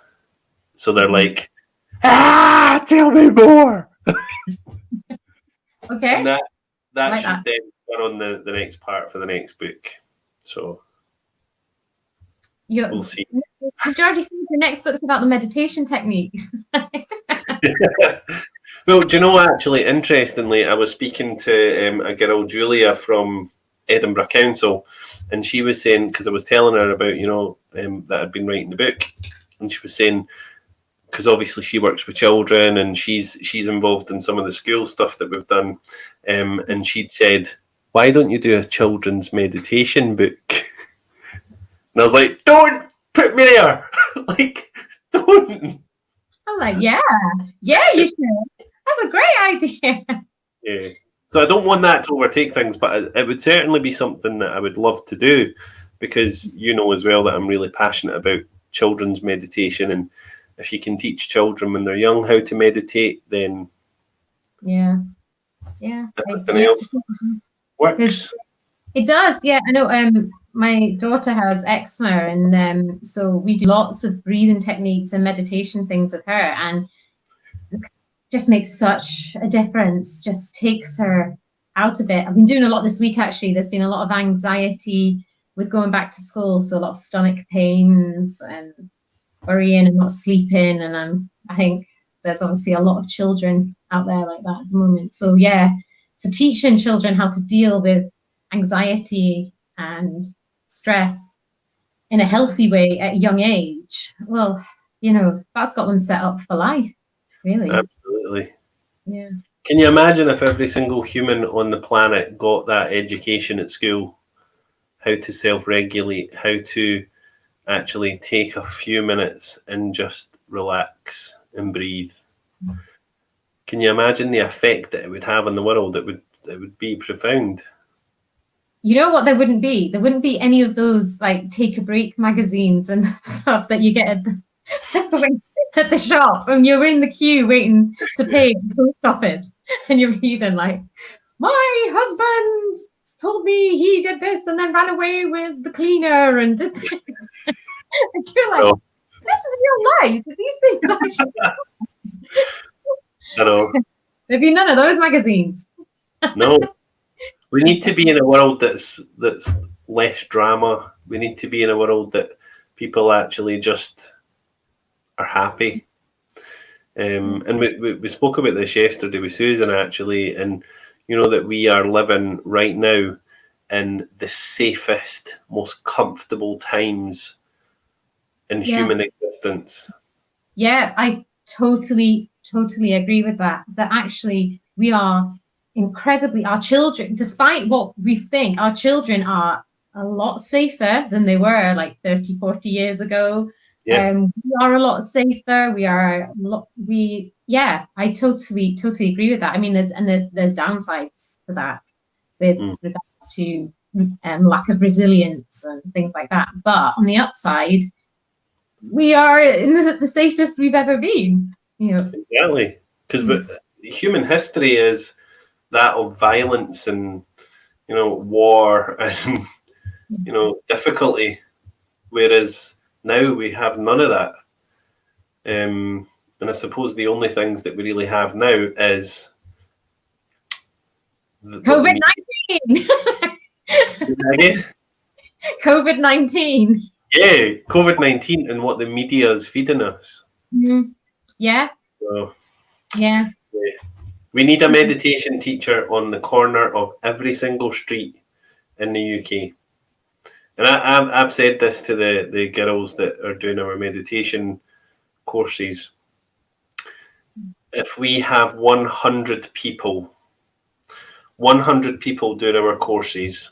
So they're like, tell me more. Okay. And that like should then run on the next part for the next book. So we'll see. Georgie, your next book's about the meditation techniques. Well, do you know, actually, interestingly, I was speaking to a girl, Julia, from Edinburgh Council, and she was saying, because I was telling her about, you know, that I'd been writing the book, and she was saying, because obviously she works with children and she's involved in some of the school stuff that we've done, and she'd said, why don't you do a children's meditation book? And I was like, don't put me there. Like, don't. I'm like, yeah, you should. That's a great idea. Yeah. So I don't want that to overtake things, but it would certainly be something that I would love to do, because you know as well that I'm really passionate about children's meditation, and if you can teach children when they're young how to meditate, then everything else works. It does, yeah. I know. My daughter has eczema, and so we do lots of breathing techniques and meditation things with her, and it just makes such a difference. Just takes her out of it. I've been doing a lot this week, actually. There's been a lot of anxiety with going back to school, so a lot of stomach pains and worrying and not sleeping, and I think there's obviously a lot of children out there like that at the moment. So yeah, so teaching children how to deal with anxiety and stress in a healthy way at a young age, well, that's got them set up for life, really. Absolutely. Yeah. Can you imagine if every single human on the planet got that education at school? How to self-regulate, how to actually take a few minutes and just relax and breathe. Can you imagine the effect that it would have on the world? It would be profound. You know what there wouldn't be? There wouldn't be any of those like take a break magazines and stuff that you get at the shop, and you're in the queue waiting to pay at the post office, and you're reading like, my husband told me he did this and then ran away with the cleaner and did this. And you're like, Oh. that's real life. These things actually. I know. There'd be none of those magazines. No. We need to be in a world that's less drama. We need to be in a world that people actually just are happy. And we spoke about this yesterday with Susan, actually, and that we are living right now in the safest, most comfortable times in human existence. Yeah, I totally agree with that. That actually we are our children, despite what we think, our children are a lot safer than they were like 30, 40 years ago. Yeah. We are a lot safer. I totally agree with that. I mean, there's downsides to that with regards to lack of resilience and things like that. But on the upside, we are in the safest we've ever been. Exactly, because human history is that of violence and war and difficulty, whereas now we have none of that. And I suppose the only things that we really have now is COVID-19. COVID-19. Yeah, COVID-19 and what the media is feeding us. Mm-hmm. Yeah. So, yeah. We need a meditation teacher on the corner of every single street in the UK. And I've said this to the girls that are doing our meditation courses. If we have 100 people doing our courses,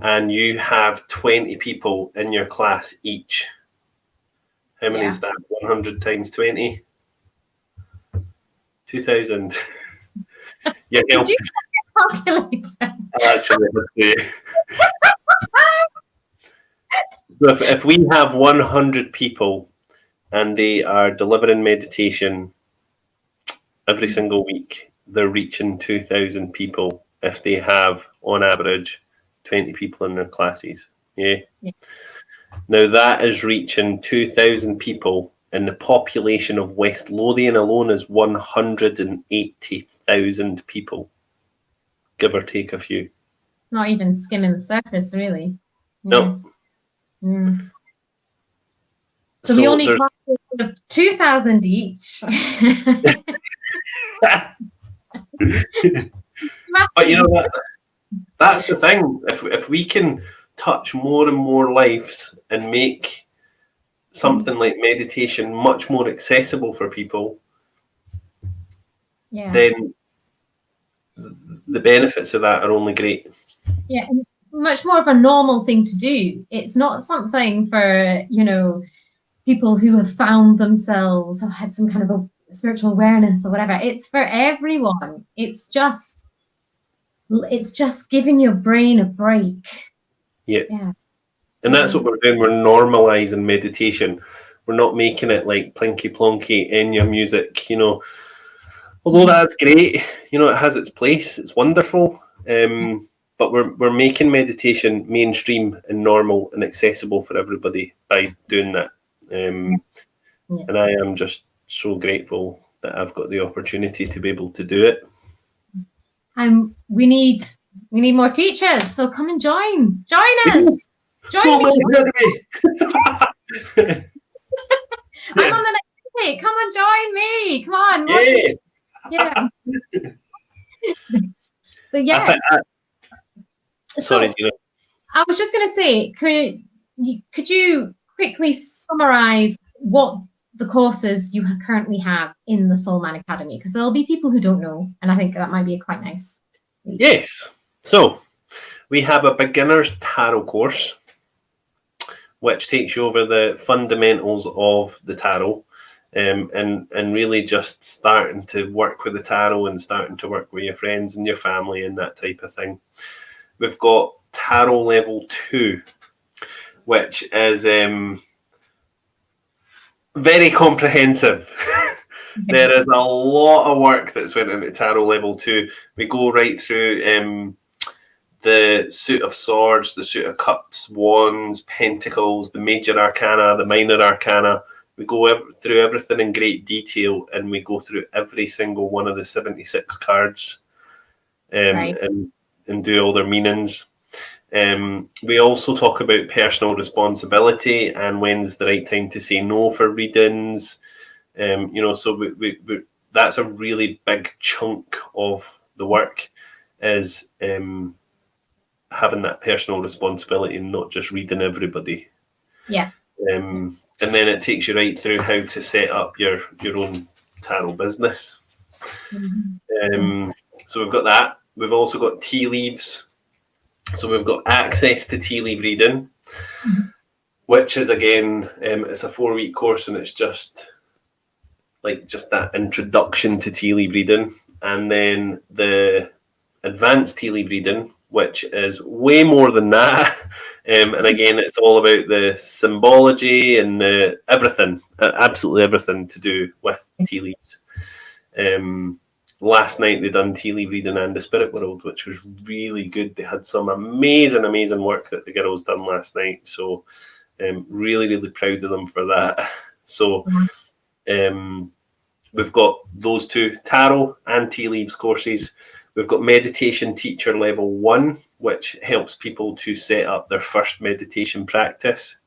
and you have 20 people in your class each, how many is that? 100 times 20? 2,000. Yeah, Did you calculate? Actually, if we have 100 people and they are delivering meditation every single week, they're reaching 2,000 people if they have, on average, 20 people in their classes. Yeah. Now that is reaching 2,000 people, and the population of West Lothian alone is 180,000 people, give or take a few. It's not even skimming the surface, really. No. Mm. So we only got 2,000 each. But that's the thing. If we can touch more and more lives and make something like meditation much more accessible for people, then the benefits of that are only great. Yeah, and much more of a normal thing to do. It's not something for, people who have found themselves or had some kind of a spiritual awareness or whatever. It's for everyone. It's just giving your brain a break. Yeah. And that's what we're doing. We're normalizing meditation. We're not making it like plinky plonky in your music, Although that's great, it has its place. It's wonderful. But we're making meditation mainstream and normal and accessible for everybody by doing that. And I am just so grateful that I've got the opportunity to be able to do it. We need more teachers, so come and join us. Join me. I'm on the next day. Come and join me. Come on. Yeah. But Sorry, Gina. I was just going to say, could you quickly summarize what the courses you currently have in the Soul Man Academy? Because there'll be people who don't know, and I think that might be quite nice. Yes. So we have a beginner's tarot course, which takes you over the fundamentals of the tarot, and really just starting to work with the tarot and starting to work with your friends and your family and that type of thing. We've got Taro Level 2, which is very comprehensive. There is a lot of work that's went into Taro Level 2. We go right through the suit of swords, the suit of cups, wands, pentacles, the major arcana, the minor arcana. We go through everything in great detail, and we go through every single one of the 76 cards and do all their meanings. We also talk about personal responsibility and when's the right time to say no for readings. So we that's a really big chunk of the work is having that personal responsibility and not just reading everybody. Yeah. And then it takes you right through how to set up your own tarot business. Mm-hmm. So we've got that. We've also got tea leaves. So we've got access to tea leaf reading, which is, again, it's a 4-week course, and it's just that introduction to tea leaf reading. And then the advanced tea leaf reading, which is way more than that. And again, it's all about the symbology and everything, absolutely everything to do with tea leaves. Last night they done tea leaf reading and the spirit world, which was really good. They had some amazing work that the girls done last night. So really, really proud of them for that. So we've got those two, tarot and tea leaves courses. We've got meditation teacher level 1, which helps people to set up their first meditation practice.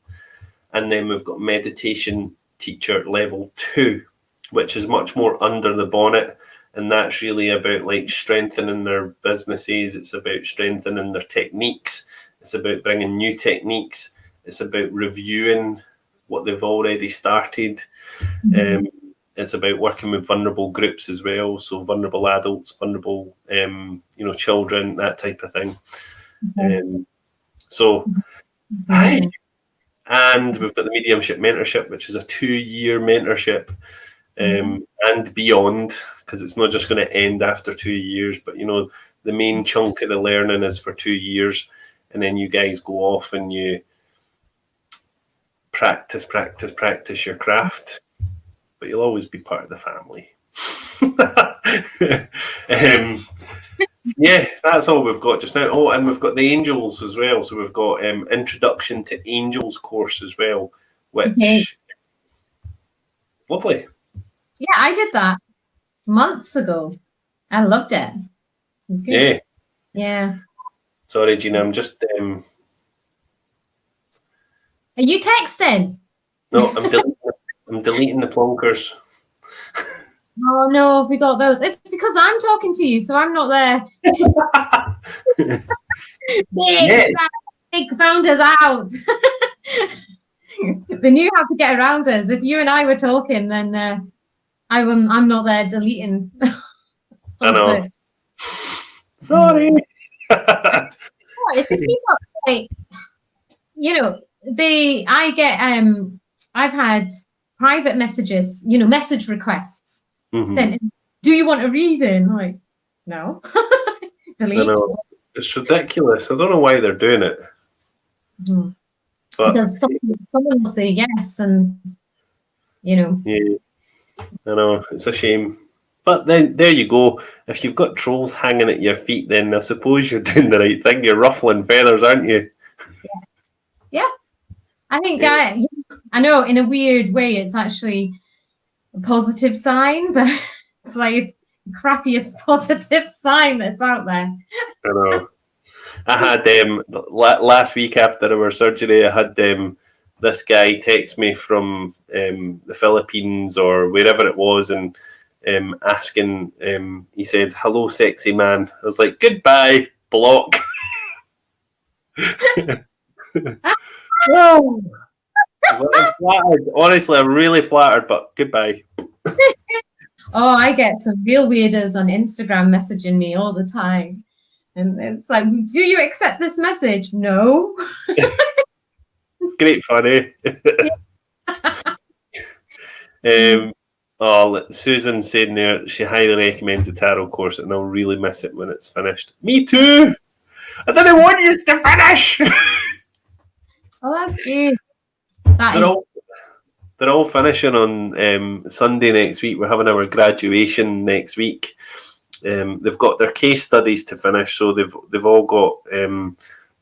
And then we've got meditation teacher level 2, which is much more under the bonnet. And that's really about strengthening their businesses. It's about strengthening their techniques. It's about bringing new techniques. It's about reviewing what they've already started. It's about working with vulnerable groups as well. So vulnerable adults, vulnerable, children, that type of thing. And we've got the mediumship mentorship, which is a 2-year mentorship. And beyond, because it's not just going to end after 2 years, but the main chunk of the learning is for 2 years, and then you guys go off and you practice your craft, but you'll always be part of the family. Yeah, that's all we've got just now. Oh, and we've got the angels as well. So we've got introduction to angels course as well, which lovely. Yeah, I did that months ago. I loved it. It was good. Yeah. Sorry, Gina, I'm just... Are you texting? No, I'm deleting the plonkers. Oh, no, we got those. It's because I'm talking to you, so I'm not there. Big founders out. They knew how to get around us. If you and I were talking, then... I'm not there deleting. I know. Sorry. It's people, I've had private messages, message requests. Then, do you want a reading? Like, no. Delete. I know. It's ridiculous. I don't know why they're doing it. But, because someone will say yes, and Yeah. I know, it's a shame. But then there you go. If you've got trolls hanging at your feet, then I suppose you're doing the right thing. You're ruffling feathers, aren't you? Yeah. I think I know in a weird way it's actually a positive sign, but it's like the crappiest positive sign that's out there. I know. I had last week after our surgery, I had this guy text me from the Philippines or wherever it was, and asking, he said, "Hello, sexy man." I was like, "Goodbye, block." Oh, I'm flattered. Honestly, I'm really flattered, but goodbye. Oh, I get some real weirdos on Instagram messaging me all the time. And it's like, do you accept this message? No. It's great fun, eh? Susan saying there she highly recommends the Taro course and I'll really miss it when it's finished. Me too! I didn't want you to finish! Oh, that's good. They're all finishing on Sunday next week. We're having our graduation next week. They've got their case studies to finish, so they've all got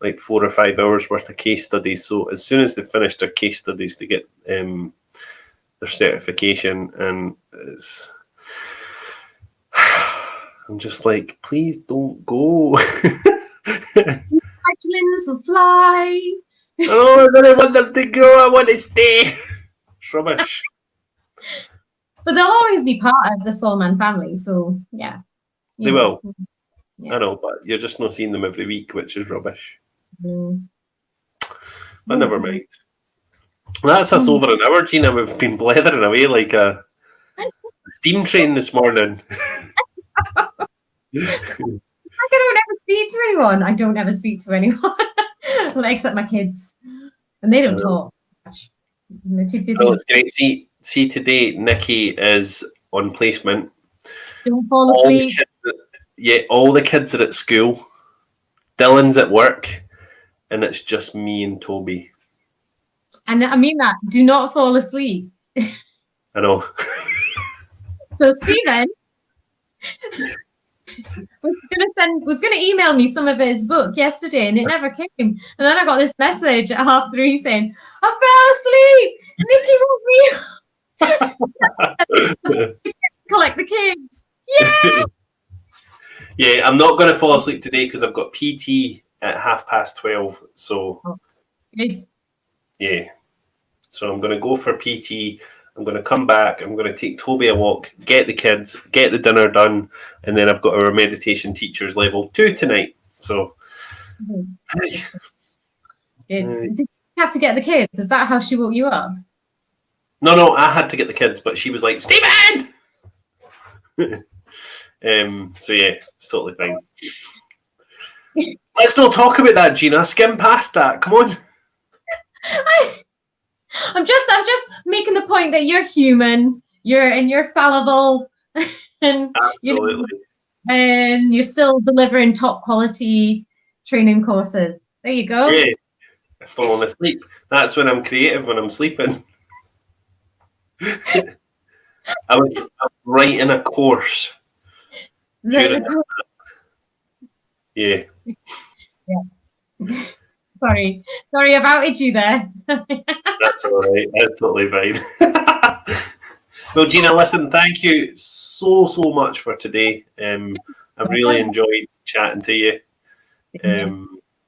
like 4 or 5 hours worth of case studies. So as soon as they finish their case studies, they get their certification, and I'm just like, please don't go. Fledglings will fly. I don't want them to go. I want to stay. It's rubbish. But they'll always be part of the Soulman family, so yeah. They will. Yeah. I know, but you're just not seeing them every week, which is rubbish. Mm. But never mind. That's us over an hour, Gina. We've been blethering away like a steam train this morning. I don't ever speak to anyone. I don't ever speak to anyone, except my kids, and they don't talk much. They're too busy. Oh, it's great. See, today Nikki is on placement. Don't fall asleep. All the kids are at school. Dylan's at work, and it's just me and Toby. And I mean that. Do not fall asleep. I know. So Stephen was gonna email me some of his book yesterday, and it never came. And then I got this message at 3:30 saying, "I fell asleep. Nikki woke me collect the kids." Yeah. Yeah, I'm not going to fall asleep today because I've got PT at 12:30. So, Good. Yeah. So I'm going to go for PT. I'm going to come back. I'm going to take Toby a walk, get the kids, get the dinner done, and then I've got our meditation teachers level 2 tonight. So, Good. Did you have to get the kids? Is that how she woke you up? No, I had to get the kids, but she was like, Stephen! So yeah, it's totally fine. Let's not talk about that, Gina. Skim past that. Come on. I'm just making the point that you're human, you're fallible, and absolutely, and you're still delivering top quality training courses. There you go. Yeah, falling asleep. That's when I'm creative, when I'm sleeping. I was writing a course. Yeah. Sorry, I've outed you there. That's all right. That's totally fine. Well, Gina, listen, thank you so much for today. I've really enjoyed chatting to you.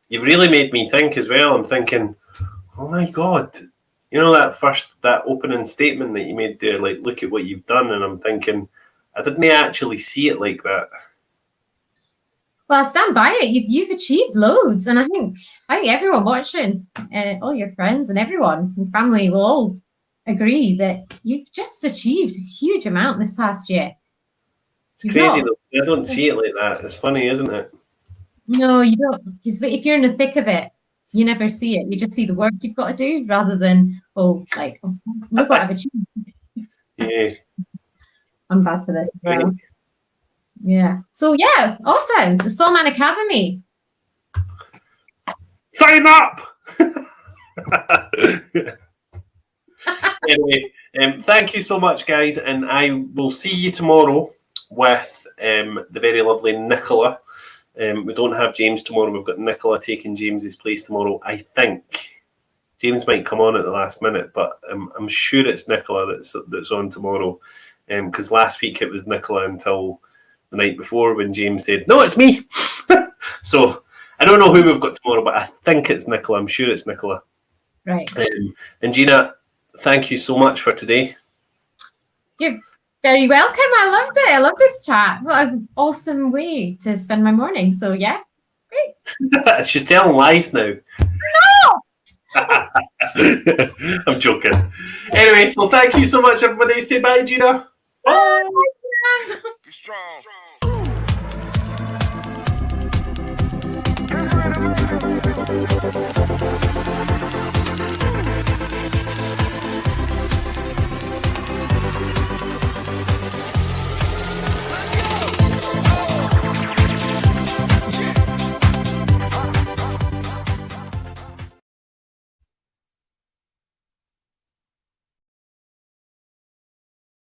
You've really made me think as well. I'm thinking, oh my God, you know that opening statement that you made there, like, look at what you've done, and I'm thinking, I didn't actually see it like that. Well, I stand by it. You've achieved loads, and I think everyone watching, all your friends and everyone, and family will all agree that you've just achieved a huge amount this past year. It's crazy though. I don't see it like that. It's funny, isn't it? No, you don't. Because if you're in the thick of it, you never see it. You just see the work you've got to do, rather than look what I've achieved. Yeah. I'm bad for this as well. Yeah. So yeah, awesome. The Soulman Academy. Sign up. Anyway, thank you so much, guys, and I will see you tomorrow with the very lovely Nicola. We don't have James tomorrow. We've got Nicola taking James's place tomorrow. I think James might come on at the last minute, but I'm sure it's Nicola that's on tomorrow. Because last week it was Nicola until the night before when James said, "No, it's me." So I don't know who we've got tomorrow, but I think it's Nicola. I'm sure it's Nicola. Right. And Gina, thank you so much for today. You're very welcome. I loved it. I love this chat. What an awesome way to spend my morning. So yeah, Great. She's telling lies now. No! I'm joking. Anyway, so thank you so much, everybody. Say bye, Gina. Bye. Be strong.